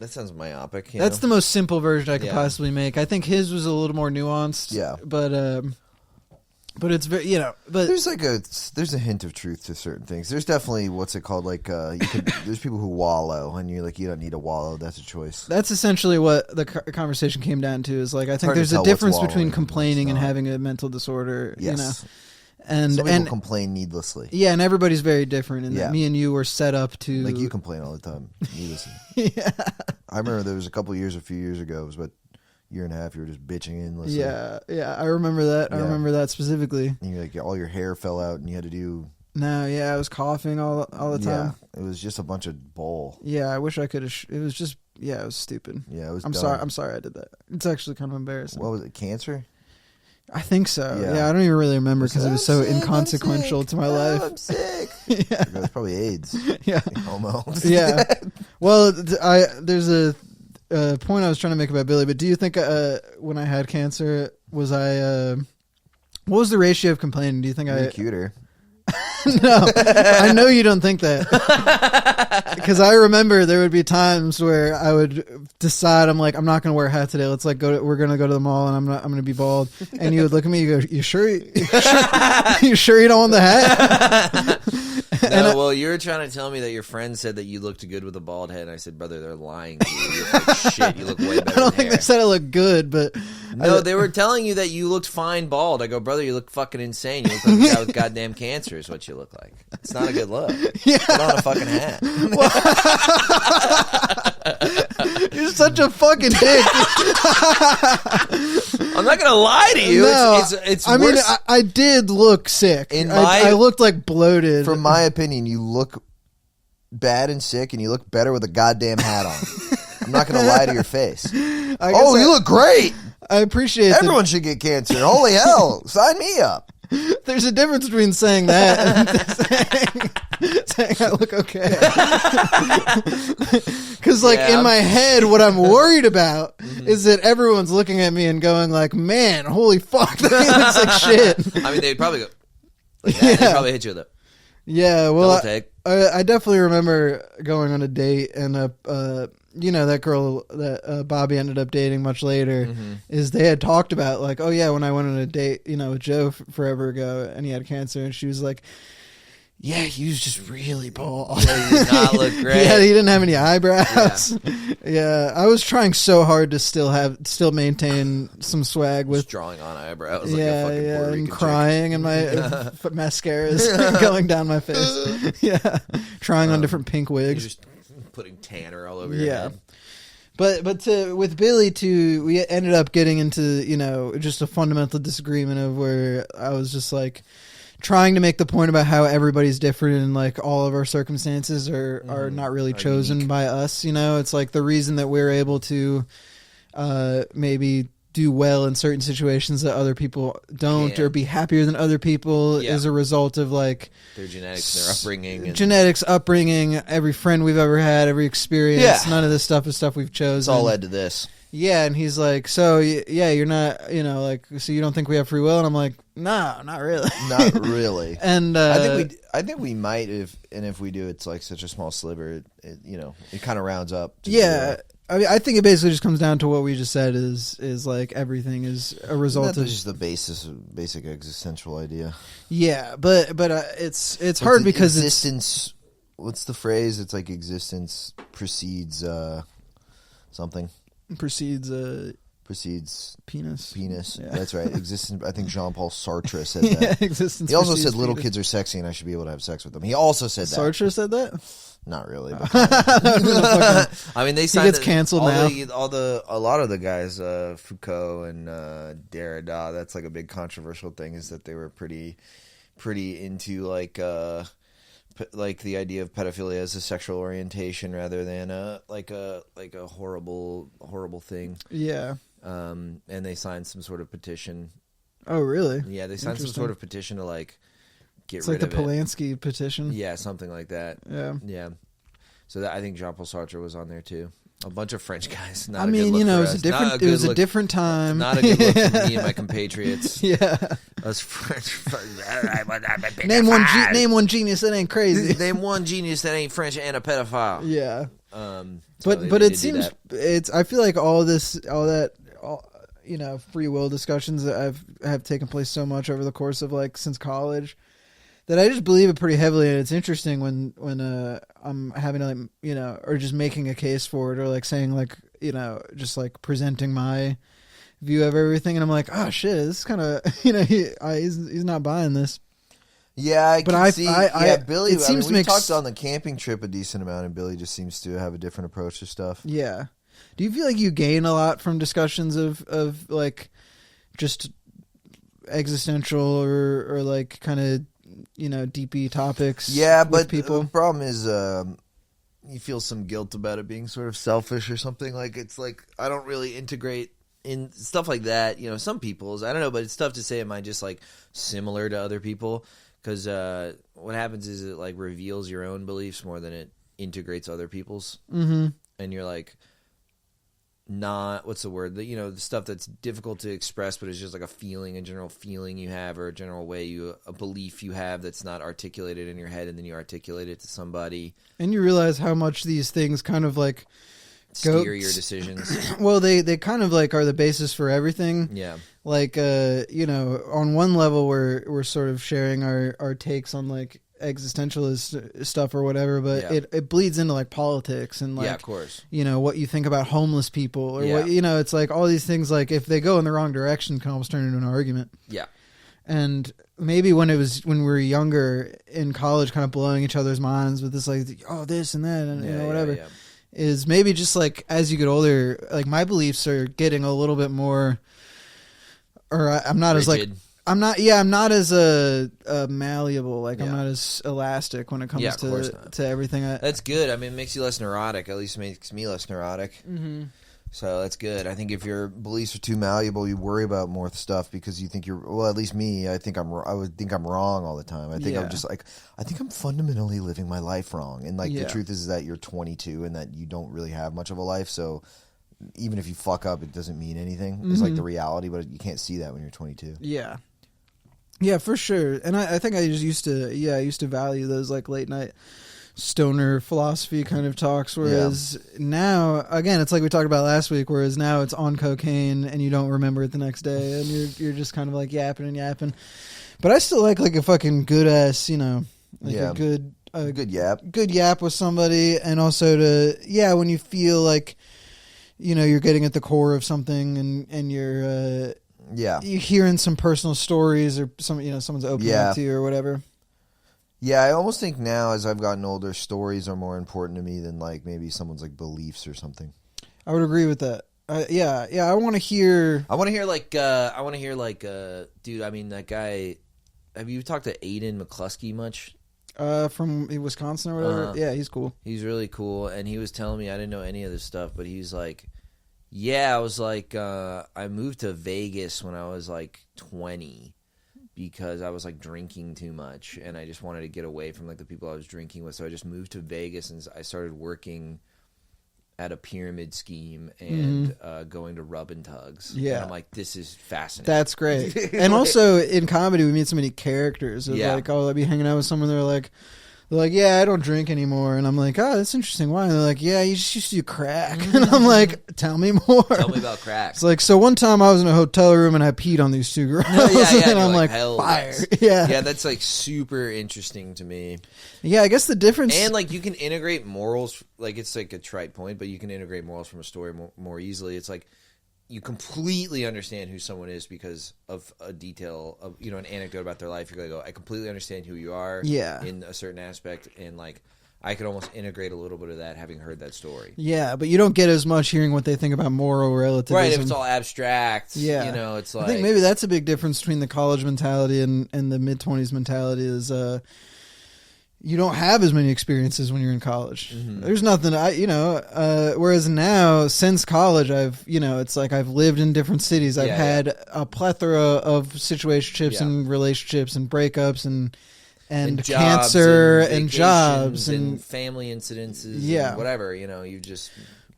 sounds myopic. That's the most simple version I could possibly make. I think his was a little more nuanced. Yeah. But it's very, but there's a hint of truth to certain things. There's definitely what's it called? Like there's people who wallow, and you're like, you don't need to wallow. That's a choice. That's essentially what the conversation came down to. Is like, I think there's a difference between complaining and having a mental disorder. Yes. And some people complain needlessly. Yeah, and everybody's very different. And me and you were set up to like you complain all the time needlessly. Yeah. I remember there was a few years ago. It was about year and a half, you were just bitching endlessly. Yeah, I remember that. I remember that specifically. And you're like, all your hair fell out, and you had to do. No, I was coughing all the time. Yeah, it was just a bunch of bull. Yeah, I wish I could have. It was just, it was stupid. Yeah, it was. I'm sorry I did that. It's actually kind of embarrassing. What was it? Cancer? I think so. Yeah, I don't even really remember because it was so inconsequential to my life. I'm sick. Yeah, it was probably AIDS. Yeah, homo. Yeah. Well, there's a point I was trying to make about Billy, but do you think when I had cancer, was I what was the ratio of complaining? Do you think You're cuter? No, I know you don't think that, because I remember there would be times where I would decide I'm not going to wear a hat today. Let's we're going to go to the mall and I'm going to be bald. And you would look at me, you go, you sure you sure you don't want the hat? No, well, you were trying to tell me that your friend said that you looked good with a bald head, and I said, brother, they're lying to you. You look like shit. You look way better. I don't think they said I look good, but no, they were telling you that you looked fine bald. I go, brother, you look fucking insane. You look like a guy with goddamn cancer is what you look like. It's not a good look. Yeah. Put on a fucking hat. You're such a fucking dick. I'm not gonna lie to you. No, it's I worse. mean, I did look sick. I looked like bloated. From my opinion, you look bad and sick, and you look better with a goddamn hat on. I'm not gonna lie to your face. You look great. I appreciate Everyone should get cancer. Holy hell. Sign me up. There's a difference between saying that and saying I look okay. Because, in my head, what I'm worried about is that everyone's looking at me and going like, man, holy fuck, that looks like shit. I mean, they'd probably go, they'd probably hit you with it. Yeah, well, I I definitely remember going on a date and that girl that Bobby ended up dating much later is they had talked about like, oh yeah, when I went on a date, with Joe forever ago and he had cancer, and she was like, yeah, he was just really bald. Yeah, he did not look great. Yeah, he didn't have any eyebrows. Yeah, I was trying so hard to still maintain some swag with drawing on eyebrows. And crying and my mascara is going down my face. Yeah, trying on different pink wigs. Just putting tanner all over your head. But with Billy too, we ended up getting into just a fundamental disagreement of where I was just like trying to make the point about how everybody's different and like all of our circumstances are not really chosen unique by us. It's like the reason that we're able to maybe do well in certain situations that other people don't, or be happier than other people is a result of like their genetics, their upbringing, upbringing, every friend we've ever had, every experience. Yeah. None of this stuff is stuff we've chosen. It's all led to this. Yeah, and he's like, so yeah, you're not, so you don't think we have free will? And I'm like, no, not really. Not really. And I think we might, if we do, it's like such a small sliver. It kind of rounds up. Yeah. I mean, I think it basically just comes down to what we just said is like everything is a result of just the basic existential idea. Yeah, but it's hard because existence. What's the phrase? It's like existence precedes something. Precedes penis. Yeah. That's right. Existence. I think Jean-Paul Sartre said that. Existence. He also said little kids are sexy and I should be able to have sex with them. He also said that. Sartre said that? Not really. But I mean, they signed. He gets canceled now. A lot of the guys, Foucault and Derrida. That's like a big controversial thing. Is that they were pretty into like the idea of pedophilia as a sexual orientation rather than a horrible thing. Yeah. And they signed some sort of petition. Oh, really? Yeah, they signed some sort of petition to like get rid of it. It's like the Polanski petition. Yeah, something like that. Yeah. Yeah. So I think Jean-Paul Sartre was on there too. A bunch of French guys. Not I a mean, good look you know, for it was us. a different. It was a different time. Not a good look for me and my compatriots. Yeah. Us French. Name one genius that ain't crazy. Name one genius that ain't French and a pedophile. Yeah. So but it seems it's. I feel like all that you know, free will discussions that have taken place so much over the course of like since college, that I just believe it pretty heavily, and it's interesting when I'm having to, like, you know, or just making a case for it, or like saying, like, you know, just like presenting my view of everything, and I'm like, oh shit, this is kind of, you know, he's not buying this. Yeah, I can see. Billy. It seems we talked on the camping trip a decent amount, and Billy just seems to have a different approach to stuff. Yeah. Do you feel like you gain a lot from discussions of like just existential or like kind of, you know, deepy topics? Yeah, with but people? the problem is you feel some guilt about it being sort of selfish or something. Like, it's like I don't really integrate in stuff like that. You know, some people's, I don't know, but it's tough to say, am I just like similar to other people? Because what happens is it like reveals your own beliefs more than it integrates other people's. Mm-hmm. And you're like, not, what's the word? You know, the stuff that's difficult to express, but it's just like a feeling, a general feeling you have, or a general way a belief you have that's not articulated in your head, and then you articulate it to somebody. And you realize how much these things kind of like steer your decisions. Well, they kind of like are the basis for everything. Yeah. Like, you know, on one level we're sort of sharing our takes on like existentialist stuff or whatever, but it bleeds into like politics and like, yeah, of course, you know, what you think about homeless people or yeah. what, you know, it's like all these things, like if they go in the wrong direction, can almost turn into an argument. Yeah. And maybe when we were younger in college, kind of blowing each other's minds with this, like, oh, this and that, and you know, whatever, is maybe just like as you get older, like my beliefs are getting a little bit more, or I'm not rigid. As like, I'm not as malleable. Like, I'm not as elastic when it comes to everything. That's good. I mean, it makes you less neurotic. At least it makes me less neurotic. Mm-hmm. So that's good. I think if your beliefs are too malleable, you worry about more stuff because you think you're. Well, at least me. I would think I'm wrong all the time. I think I'm just like, I think I'm fundamentally living my life wrong. And like the truth is that you're 22 and that you don't really have much of a life. So even if you fuck up, it doesn't mean anything. Mm-hmm. It's like the reality, but you can't see that when you're 22. Yeah. Yeah, for sure. And I think I just used to value those like late night stoner philosophy kind of talks, whereas now, again, it's like we talked about last week, whereas now it's on cocaine and you don't remember it the next day and you're just kind of like yapping and yapping. But I still like a fucking good ass, you know, like a good yap with somebody, and also when you feel like, you know, you're getting at the core of something and you're you're hearing some personal stories or someone's opening up to you or whatever. Yeah, I almost think now as I've gotten older, stories are more important to me than like maybe someone's like beliefs or something. I would agree with that. I want to hear. Dude. I mean, that guy. Have you talked to Aiden McCluskey much? From Wisconsin or whatever. Yeah, he's cool. He's really cool, and he was telling me, I didn't know any of this stuff, but he's like, yeah, I was like, I moved to Vegas when I was like 20. Because I was like drinking too much and I just wanted to get away from like the people I was drinking with. So I just moved to Vegas and I started working at a pyramid scheme and going to rub and tugs. Yeah. And I'm like, this is fascinating. That's great. And also in comedy, we meet so many characters. Like, oh, I'll be hanging out with someone. They're like, yeah, I don't drink anymore. And I'm like, oh, that's interesting. Why? And they're like, yeah, you just used to do crack. And I'm like, tell me more. Tell me about crack. It's like, so one time I was in a hotel room and I peed on these two girls. And I'm like, fire. Yeah, that's like super interesting to me. Yeah, I guess the difference. And like you can integrate morals. Like it's like a trite point, but you can integrate morals from a story more easily. It's like you completely understand who someone is because of a detail of, you know, an anecdote about their life. You're going to go, I completely understand who you are in a certain aspect. And like, I could almost integrate a little bit of that having heard that story. Yeah, but you don't get as much hearing what they think about moral relativism. Right, if it's all abstract. Yeah. You know, it's like. I think maybe that's a big difference between the college mentality and the mid-20s mentality is, you don't have as many experiences when you're in college. Mm-hmm. There's nothing, whereas now, since college, it's like I've lived in different cities. I've had a plethora of situationships and relationships and breakups and cancer and jobs and family incidences and whatever, you know, you just.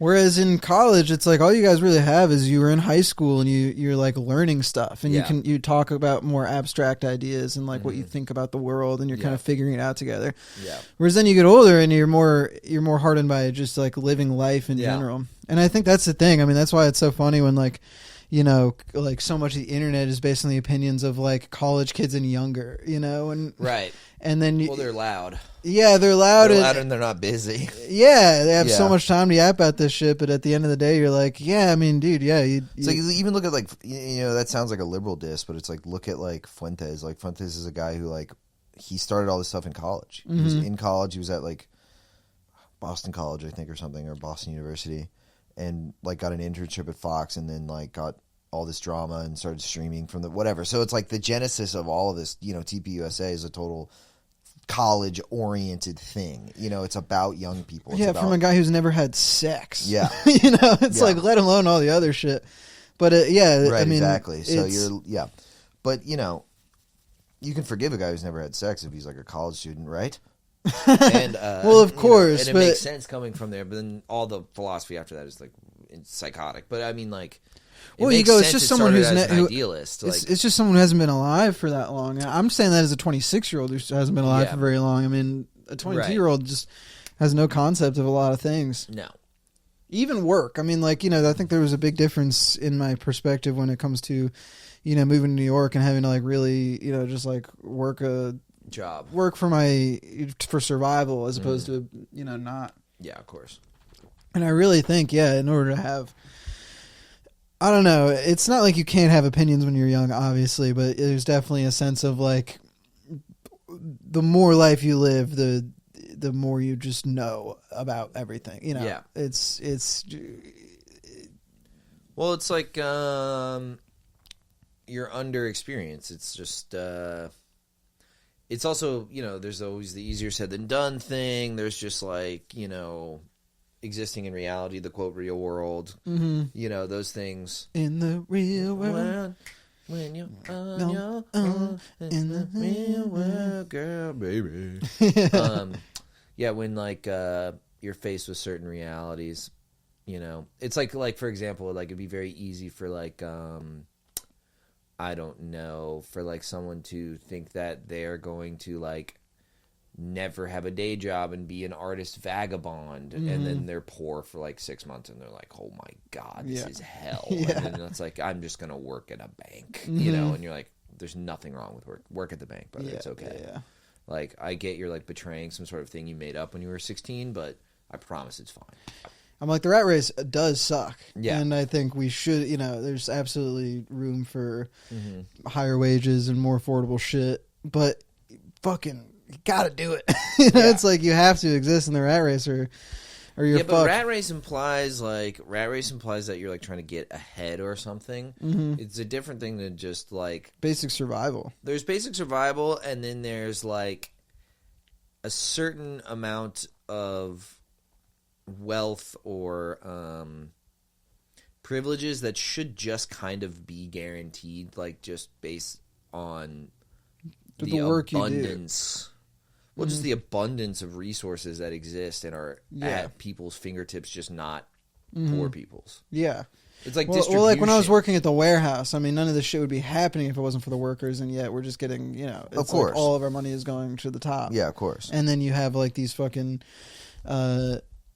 Whereas in college, it's like all you guys really have is you were in high school and you're like learning stuff, and you talk about more abstract ideas and like what you think about the world, and you're kind of figuring it out together. Yeah. Whereas then you get older and you're more hardened by just like living life in general. And I think that's the thing. I mean, that's why it's so funny when like, you know, like so much of the internet is based on the opinions of like college kids and younger, you know, and right. And then they're loud. Yeah, they're loud. They're loud and they're not busy. Yeah, they have so much time to yap about this shit, but at the end of the day, you're like, yeah, I mean, dude, yeah. It's like, even look at like, you know, that sounds like a liberal diss, but it's like, look at like Fuentes. Like Fuentes is a guy who like, he started all this stuff in college. He was in college. He was at like Boston College, I think, or something, or Boston University, and like got an internship at Fox, and then like got all this drama and started streaming from the whatever. So it's like the genesis of all of this, you know, TPUSA is a total college oriented thing. You know, it's about young people. It's from a guy who's never had sex. Yeah. You know, it's like, let alone all the other shit. But right, I mean, exactly. So but you know, you can forgive a guy who's never had sex if he's like a college student, right? And well, of course, and it makes sense coming from there. But then all the philosophy after that is like psychotic. But I mean, like, it's just someone who's an idealist. It's just someone who hasn't been alive for that long. I'm saying that as a 26-year-old who hasn't been alive for very long. I mean, a 22-year-old just has no concept of a lot of things. No. Even work. I mean, like, you know, I think there was a big difference in my perspective when it comes to, you know, moving to New York and having to like really, you know, just like work a job, work for survival as opposed to, you know, not. Yeah, of course. And I really think, in order to have, I don't know, it's not like you can't have opinions when you're young, obviously, but there's definitely a sense of like, the more life you live, the more you just know about everything, you know. It's well, it's like you're under experience. It's just it's also, you know, there's always the easier said than done thing. There's just like, you know, existing in reality, the quote real world, you know, those things. In the real world. When you're on your own in the real world, girl, baby. When like you're faced with certain realities, you know, it's like for example, like it'd be very easy for like I don't know, for like someone to think that they're going to like never have a day job and be an artist vagabond, and then they're poor for like 6 months and they're like, oh my god, this is hell. And then it's like, I'm just gonna work at a bank, you know, and you're like, there's nothing wrong with work at the bank, brother. It's okay. Like, I get you're like betraying some sort of thing you made up when you were 16, but I promise it's fine. I'm like, the rat race does suck. And I think we should, you know, there's absolutely room for higher wages and more affordable shit, but fucking you gotta do it. You know, it's like you have to exist in the rat race or you're fucked. But rat race implies that you're like trying to get ahead or something. It's a different thing than just like basic survival. There's basic survival, and then there's like a certain amount of wealth or privileges that should just kind of be guaranteed, like just based on the work abundance. Well, just the abundance of resources that exist and are at people's fingertips, just not poor people's. Yeah. It's like distribution. Well, like when I was working at the warehouse, I mean, none of this shit would be happening if it wasn't for the workers, and yet we're just getting, you know, it's of course. Like all of our money is going to the top. Yeah, of course. And then you have like these fucking,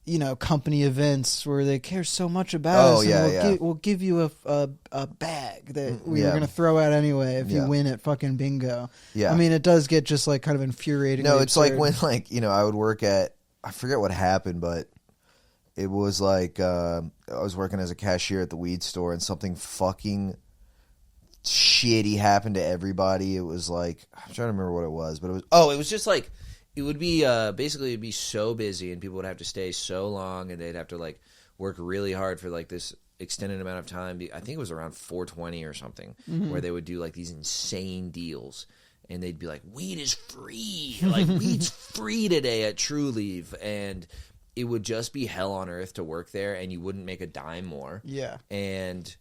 you know, company events where they care so much about us. We'll give you a bag that we were going to throw out anyway if you win at fucking bingo. Yeah. I mean, it does get just like kind of infuriating. No, it's absurd. Like when, like, you know, I would work at, I forget what happened, but it was like I was working as a cashier at the weed store and something fucking shitty happened to everybody. It was like, I'm trying to remember what it was, but it was just like, it would be basically it'd be so busy and people would have to stay so long and they'd have to like work really hard for like this extended amount of time. I think it was around 420 or something where they would do like these insane deals and they'd be like, weed is free. Like weed's free today at True Leave, and it would just be hell on earth to work there and you wouldn't make a dime more. Yeah. And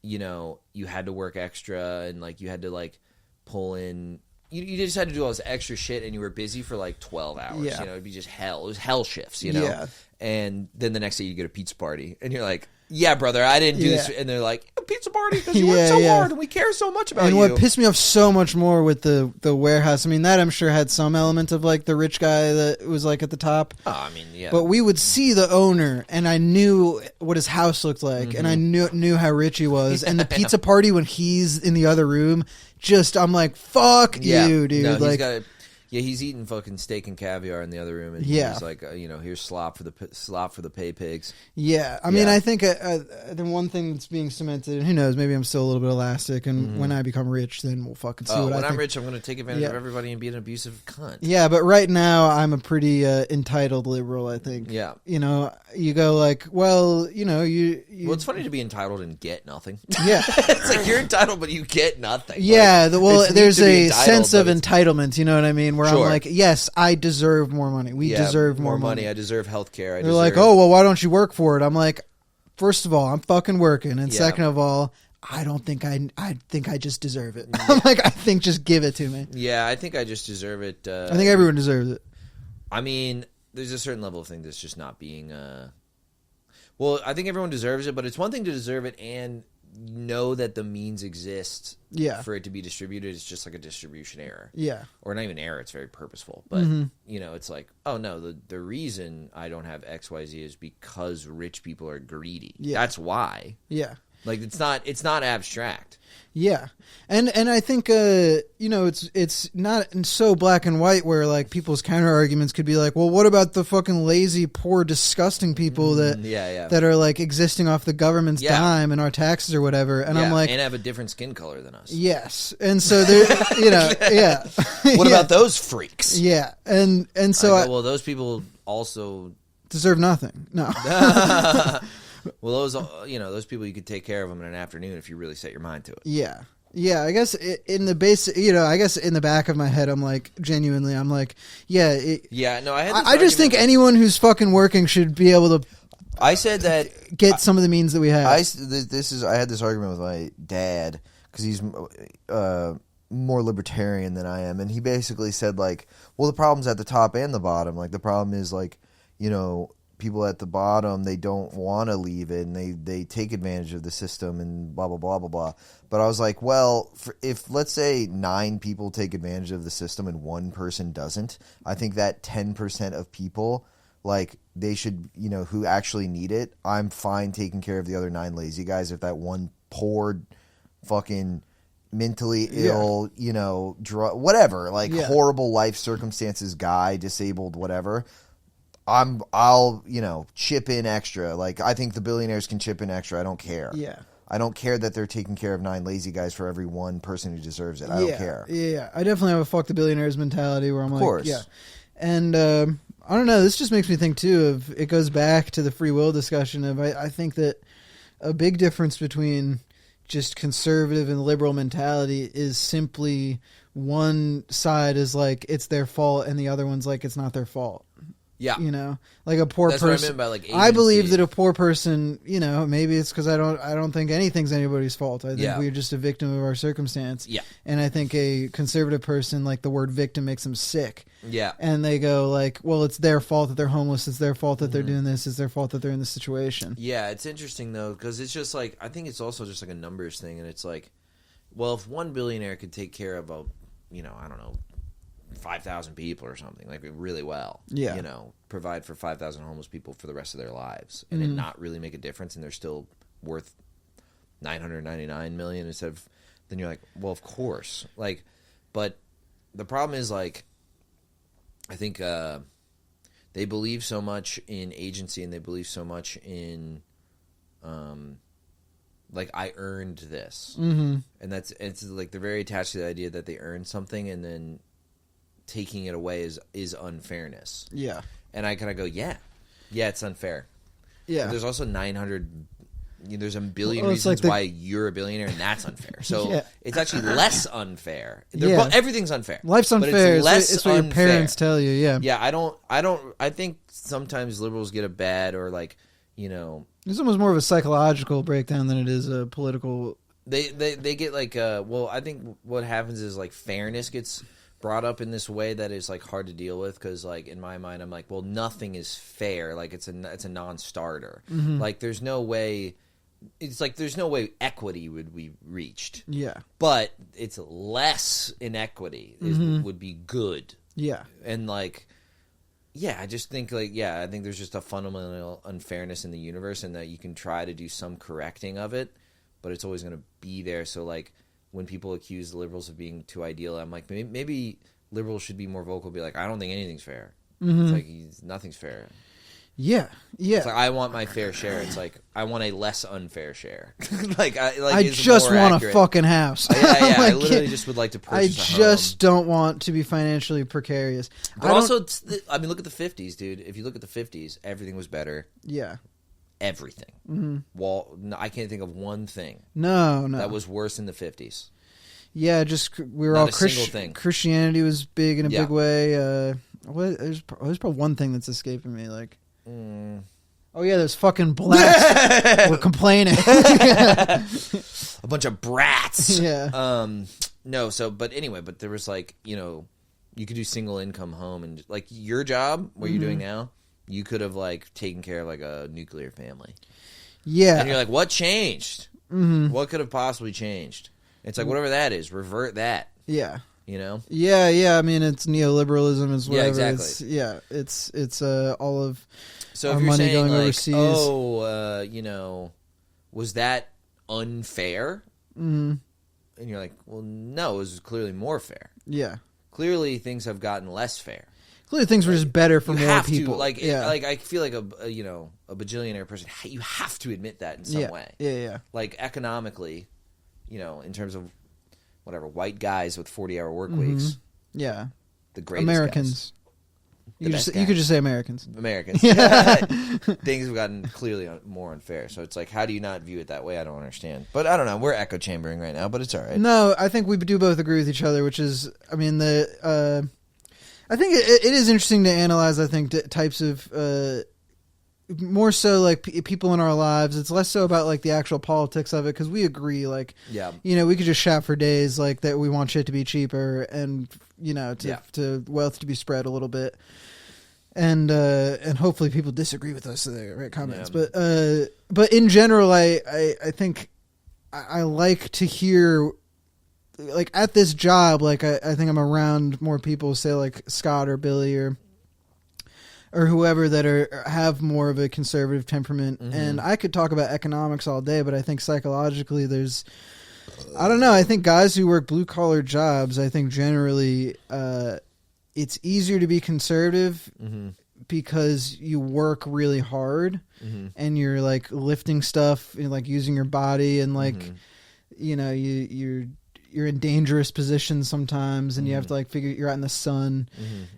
you know, you had to work extra and like you had to like pull in. You just had to do all this extra shit, and you were busy for like 12 hours. Yeah. You know, it'd be just hell. It was hell shifts, you know? Yeah. And then the next day you get a pizza party, and you're like, yeah, brother, I didn't do this. And they're like, a pizza party because you worked so hard and we care so much about you. And what pissed me off so much more with the warehouse, I mean, that I'm sure had some element of like the rich guy that was like at the top. Oh, I mean, yeah. But we would see the owner, and I knew what his house looked like, and I knew how rich he was. And the pizza party when he's in the other room, I'm like, fuck you, dude. No, like, he's eating fucking steak and caviar in the other room, and he's like, here's slop for the pay pigs. Yeah, I mean, I think the one thing that's being cemented, and who knows, maybe I'm still a little bit elastic, and when I become rich, then we'll fucking see what I think. When I'm rich, I'm going to take advantage of everybody and be an abusive cunt. Yeah, but right now, I'm a pretty entitled liberal, I think. Yeah. You go like, well, you Well, it's funny to be entitled and get nothing. Yeah. It's like you're entitled, but you get nothing. Yeah, like, there's a sense of entitlement, you know what I mean? Where Sure. I'm like, yes, I deserve more money. We deserve more money. I deserve health care. They're like, oh, well, why don't you work for it? I'm like, first of all, I'm fucking working. And second of all, I don't think I think I just deserve it. I'm like, I think just give it to me. Yeah, I think I just deserve it. I think everyone deserves it. I mean, there's a certain level of thing that's just not being... Well, I think everyone deserves it, but it's one thing to deserve it and know that the means exist for it to be distributed. It's just like a distribution error. Yeah. Or not even error, it's very purposeful. But, it's like, oh no, the reason I don't have XYZ is because rich people are greedy. Yeah. That's why. Yeah. Like, it's not abstract. Yeah. And I think, it's not so black and white where, like, people's counter arguments could be like, well, what about the fucking lazy, poor, disgusting people that are, like, existing off the government's dime and our taxes or whatever? And I'm like... And have a different skin color than us. Yes. And so, they're, What about those freaks? Yeah. And so... well, those people also... Deserve nothing. No. Well, those people, you could take care of them in an afternoon if you really set your mind to it. Yeah. Yeah, I guess in the base, I guess in the back of my head, I'm like, genuinely, I'm like, yeah. I just think anyone who's fucking working should be able to. I said that get some of the means that we have. I had this argument with my dad because he's more libertarian than I am, and he basically said like, well, the problem's at the top and the bottom. Like the problem is like, people at the bottom, they don't want to leave it, and they take advantage of the system and blah, blah, blah, blah, blah. But I was like, well, if let's say 9 people take advantage of the system and 1 person doesn't, I think that 10% of people, like, they should, who actually need it, I'm fine taking care of the other 9 lazy guys if that one poor fucking mentally ill, whatever, like horrible life circumstances guy, disabled, whatever, I'll chip in extra. Like, I think the billionaires can chip in extra. I don't care. Yeah. I don't care that they're taking care of 9 lazy guys for every 1 person who deserves it. I don't care. Yeah. I definitely have a fuck the billionaires mentality where I'm like, of course. Yeah. And I don't know. This just makes me think too it goes back to the free will discussion of I think that a big difference between just conservative and liberal mentality is simply one side is like it's their fault and the other one's like it's not their fault. Yeah, like a poor person. What I meant by, like, agency. I believe that a poor person, maybe it's because I don't think anything's anybody's fault. I think we're just a victim of our circumstance. Yeah, and I think a conservative person, like the word victim makes them sick. Yeah, and they go like, well, it's their fault that they're homeless. It's their fault that they're doing this. It's their fault that they're in this situation. Yeah, it's interesting though because it's just like I think it's also just like a numbers thing, and it's like, well, if 1 billionaire could take care of I don't know. 5,000 people or something like really well, provide for 5,000 homeless people for the rest of their lives and then not really make a difference and they're still worth 999 million instead of, then you're like, well, of course, like, but the problem is like, I think, they believe so much in agency and they believe so much in, like I earned this, and it's like they're very attached to the idea that they earned something and then taking it away is unfairness. Yeah. And I kind of go, yeah, it's unfair. Yeah. But there's also 900, there's a billion reasons why you're a billionaire, and that's unfair. So it's actually less unfair. Everything's unfair. Life's unfair. It's what your parents tell you. Yeah. Yeah. I think sometimes liberals get a bad or like, it's almost more of a psychological breakdown than it is a political. They get like, well, I think what happens is like fairness gets brought up in this way that is like hard to deal with because like in my mind I'm like, well, nothing is fair. Like it's a non-starter. Like there's no way. It's like there's no way equity would be reached. Yeah, but it's less inequity would be good. Yeah, and like. Yeah, I just think I think there's just a fundamental unfairness in the universe, and that you can try to do some correcting of it, but it's always going to be there. So like when people accuse the liberals of being too ideal, I'm like maybe liberals should be more vocal, be like, I don't think anything's fair. It's like nothing's fair. Yeah, yeah. It's like I want my fair share. It's like I want a less unfair share. I just want a fucking house. Yeah. Like, I literally just would like to purchase. I just don't want to be financially precarious. But also, I mean, look at the 50s, dude. If you look at the 50s, everything was better. Yeah, everything. I can't think of one thing. No, that was worse in the 50s. Yeah, just we were not all Christian. Christianity was big in a big way. There's probably one thing that's escaping me, like. Oh yeah, those fucking blacks were complaining. A bunch of brats. Yeah. But there was like, you could do single income home, and like your job, what you're doing now, you could have like taken care of like a nuclear family. Yeah. And you're like, what changed? What could have possibly changed? It's like whatever that is, revert that. Yeah. Yeah. I mean, it's neoliberalism as well. Yeah, exactly. It's all of so our if you're money saying going like, overseas. Was that unfair? And you're like, well, no, it was clearly more fair. Yeah. Clearly, things have gotten less fair. Clearly, things were just better for more people. I feel like a bajillionaire person. You have to admit that in some way. Yeah. Like economically, in terms of. Whatever, white guys with 40-hour work weeks. Yeah. The greatest Americans. Guys. You could just say Americans. Americans. Things have gotten clearly more unfair. So it's like, how do you not view it that way? I don't understand. But I don't know. We're echo chambering right now, but it's all right. No, I think we do both agree with each other, which is, I mean, I think it is interesting to analyze, I think, types of... more so like people in our lives. It's less so about like the actual politics of it, because we agree we could just shout for days like that we want shit to be cheaper and to wealth to be spread a little bit, and hopefully people disagree with us in the right comments. But in general, I think I like to hear, like, at this job, like I think I'm around more people, say like Scott or Billy or whoever that have more of a conservative temperament. And I could talk about economics all day, but I think psychologically I don't know. I think guys who work blue collar jobs, I think generally it's easier to be conservative because you work really hard and you're like lifting stuff and like using your body and like, you're in dangerous positions sometimes, and you have to like figure you're out in the sun.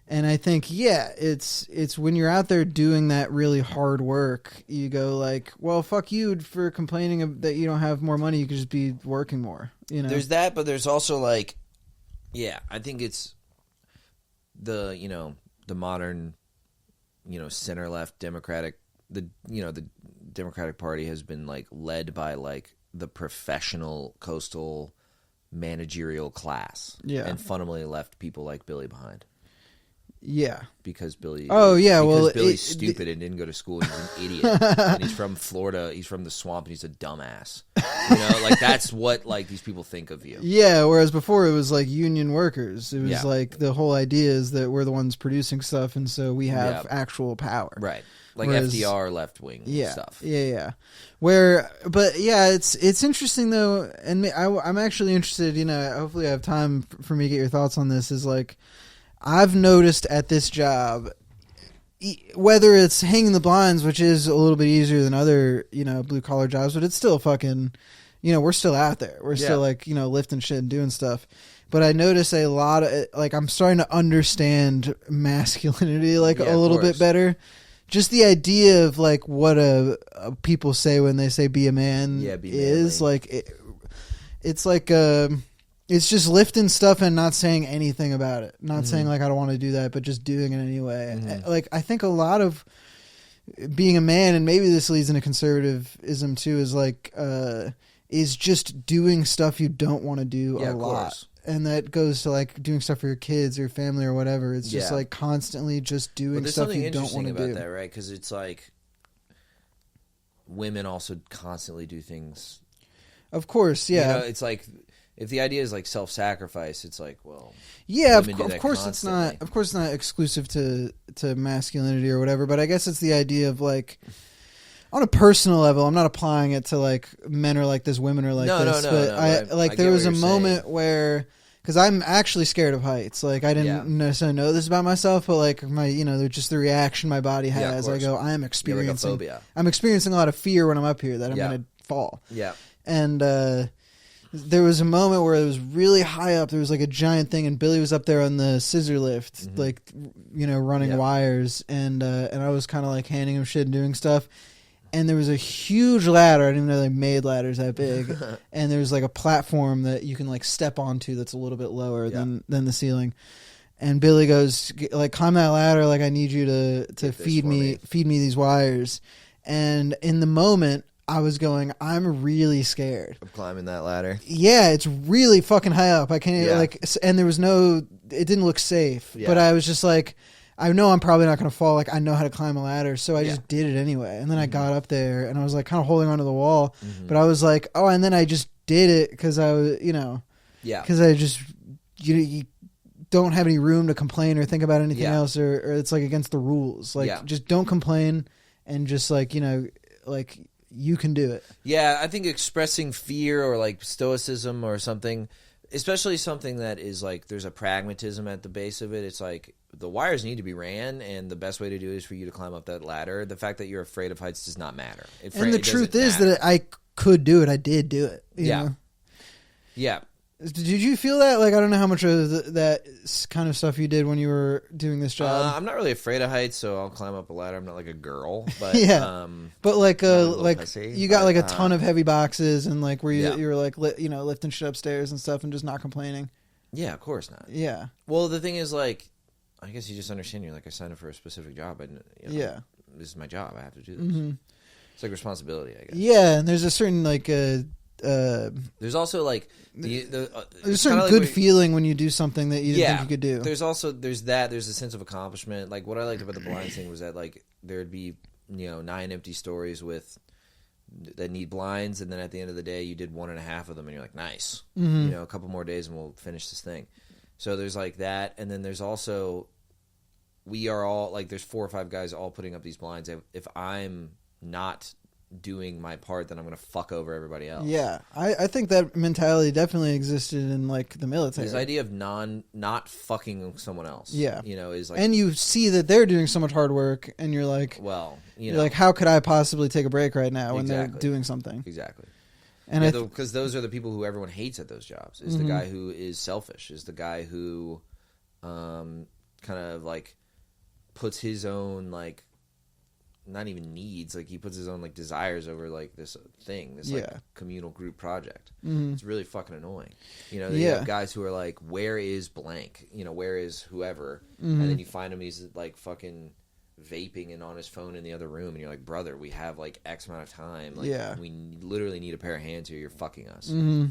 And I think, it's when you're out there doing that really hard work, you go like, well, fuck you for complaining that you don't have more money. You could just be working more. There's that, but there's also like, I think it's the modern, center left Democratic, the Democratic Party has been like led by like the professional coastal managerial class, and fundamentally left people like Billy behind. Yeah, because Billy. Oh yeah, well, Billy's stupid and didn't go to school. He's an idiot, and he's from Florida. He's from the swamp, and he's a dumbass. Like that's what like these people think of you. Yeah, whereas before it was like union workers. It was like the whole idea is that we're the ones producing stuff, and so we have actual power. Right. Like FDR left wing stuff. Yeah. It's interesting though, and I'm actually interested. Hopefully I have time for me to get your thoughts on this. Is like, I've noticed at this job, whether it's hanging the blinds, which is a little bit easier than other blue collar jobs, but it's still fucking, we're still out there. We're still like lifting shit and doing stuff. But I notice a lot of like I'm starting to understand masculinity like a little bit better. Just the idea of like what people say when they say be a man is like it's like it's just lifting stuff and not saying anything about it, not saying like I don't want to do that, but just doing it anyway. Like I think a lot of being a man, and maybe this leads into conservatism too, is like is just doing stuff you don't want to do a lot. and that goes to like doing stuff for your kids or your family or whatever. It's just like constantly just doing stuff you don't want to do. About that, right? Because it's like women also constantly do things. Of course, yeah. You know, it's like if the idea is like self-sacrifice, it's like, well, yeah, of course it's not. Of course, it's not exclusive to masculinity or whatever. But I guess it's the idea of like. On a personal level, I'm not applying it to like men are like this, women are like this. But there was a moment where, because I'm actually scared of heights. Like I didn't necessarily know this about myself, but like just the reaction my body has. I go, I am experiencing. Like a phobia. I'm experiencing a lot of fear when I'm up here that I'm going to fall. Yeah. And there was a moment where it was really high up. There was like a giant thing, and Billy was up there on the scissor lift, like running wires, and I was kind of like handing him shit and doing stuff. And there was a huge ladder. I didn't even know they made ladders that big. And there was like a platform that you can like step onto that's a little bit lower than the ceiling. And Billy goes, like, climb that ladder. Like, I need you to feed me these wires. And in the moment, I was going, I'm really scared of climbing that ladder. Yeah, it's really fucking high up. I can't and there was it didn't look safe. Yeah. But I was just like, I know I'm probably not going to fall. Like, I know how to climb a ladder, so I just did it anyway. And then I got up there, and I was like kind of holding onto the wall. But I was like, oh, and then I just did it because I was, because I just, you don't have any room to complain or think about anything else, or it's like against the rules. Like, just don't complain, and just like, like you can do it. Yeah, I think expressing fear or like stoicism or something, especially something that is like there's a pragmatism at the base of it. It's like, the wires need to be ran, and the best way to do it is for you to climb up that ladder. The fact that you're afraid of heights does not matter. And the truth is that I could do it. I did do it. You know? Yeah. Did you feel that? Like, I don't know how much of that kind of stuff you did when you were doing this job. I'm not really afraid of heights, so I'll climb up a ladder. I'm not like a girl, but but like pussy, you got like a ton of heavy boxes, and like where you were like lifting shit upstairs and stuff, and just not complaining. Yeah, of course not. Yeah. Well, the thing is, like, I guess you just understand. You're like, I signed up for a specific job, and this is my job. I have to do this. Mm-hmm. It's like responsibility, I guess. Yeah, and there's a certain like there's also like there's a certain good feeling when you do something that you didn't think you could do. There's also there's a sense of accomplishment. Like, what I liked about the blinds thing was that like there'd be 9 empty stories that need blinds, and then at the end of the day you did 1.5 of them, and you're like, nice. Mm-hmm. A couple more days and we'll finish this thing. So there's like that, and then there's also we are all like there's 4 or 5 guys all putting up these blinds. If I'm not doing my part, then I'm going to fuck over everybody else. Yeah, I think that mentality definitely existed in like the military. This idea of not fucking someone else. Yeah, is like, and you see that they're doing so much hard work, and you're like, well, you're like, how could I possibly take a break right now when they're doing something? Exactly. And because those are the people who everyone hates at those jobs. Is the guy who is selfish. Is the guy who, kind of like puts his own like. Not even needs, like he puts his own like desires over like this thing, this like communal group project. Mm-hmm. It's really fucking annoying. You have guys who are like, where is blank? Where is whoever? Mm-hmm. And then you find him, he's like fucking vaping and on his phone in the other room, and you're like, brother, we have like X amount of time. Like, we literally need a pair of hands here. You're fucking us. Mm-hmm.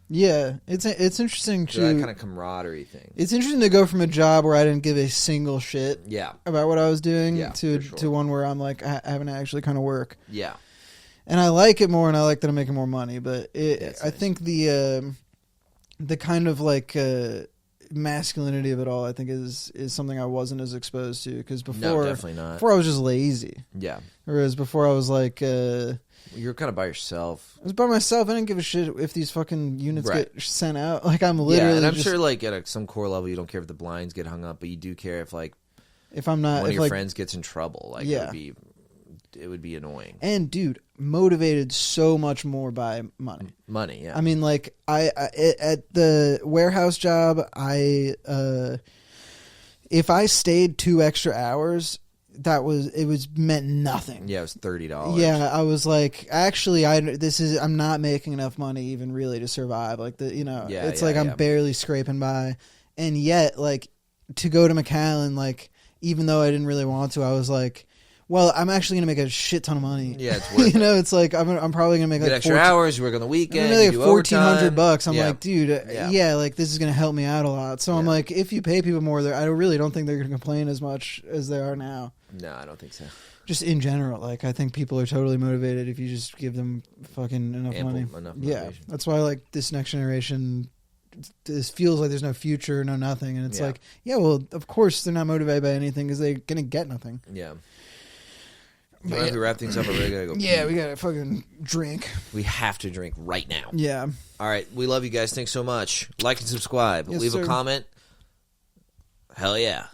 Yeah, it's interesting to that kind of camaraderie thing. It's interesting to go from a job where I didn't give a single shit about what I was doing to one where I'm like having to actually kind of work. Yeah, and I like it more, and I like that I'm making more money. But I think the kind of like masculinity of it all, I think is something I wasn't as exposed to, because before, definitely not. Before I was just lazy. Yeah, whereas before I was like. You were kind of by yourself. I was by myself. I didn't give a shit if these fucking units get sent out. Like, I'm literally. Yeah, and I'm sure, like, at some core level, you don't care if the blinds get hung up, but you do care if, like, if I'm not, one of your like, friends gets in trouble. Like, it would be annoying. And, dude, motivated so much more by money. Money, yeah. I mean, like, at the warehouse job, if I stayed 2 extra hours. It meant nothing. Yeah, it was $30. Yeah, I was like, actually, I'm not making enough money even really to survive. Like I'm barely scraping by, and yet like to go to McAllen, like even though I didn't really want to, I was like, well, I'm actually going to make a shit ton of money. Yeah, it's worth you know, it's like I'm probably going to make like extra hours. You work on the weekend. I'm like $1,400. I'm yeah. like, dude, yeah, like this is going to help me out a lot. So I'm like, if you pay people more, I really don't think they're going to complain as much as they are now. No, I don't think so. Just in general, like I think people are totally motivated if you just give them fucking enough money. Yeah, that's why like this next generation. This feels like there's no future, no nothing, and it's like, yeah, well, of course they're not motivated by anything because they're gonna get nothing. Yeah. If we wrap things up, we're really gonna go. Yeah, we gotta fucking drink. We have to drink right now. Yeah. All right, we love you guys. Thanks so much. Like and subscribe. Yes, Leave sir. a comment. Hell yeah.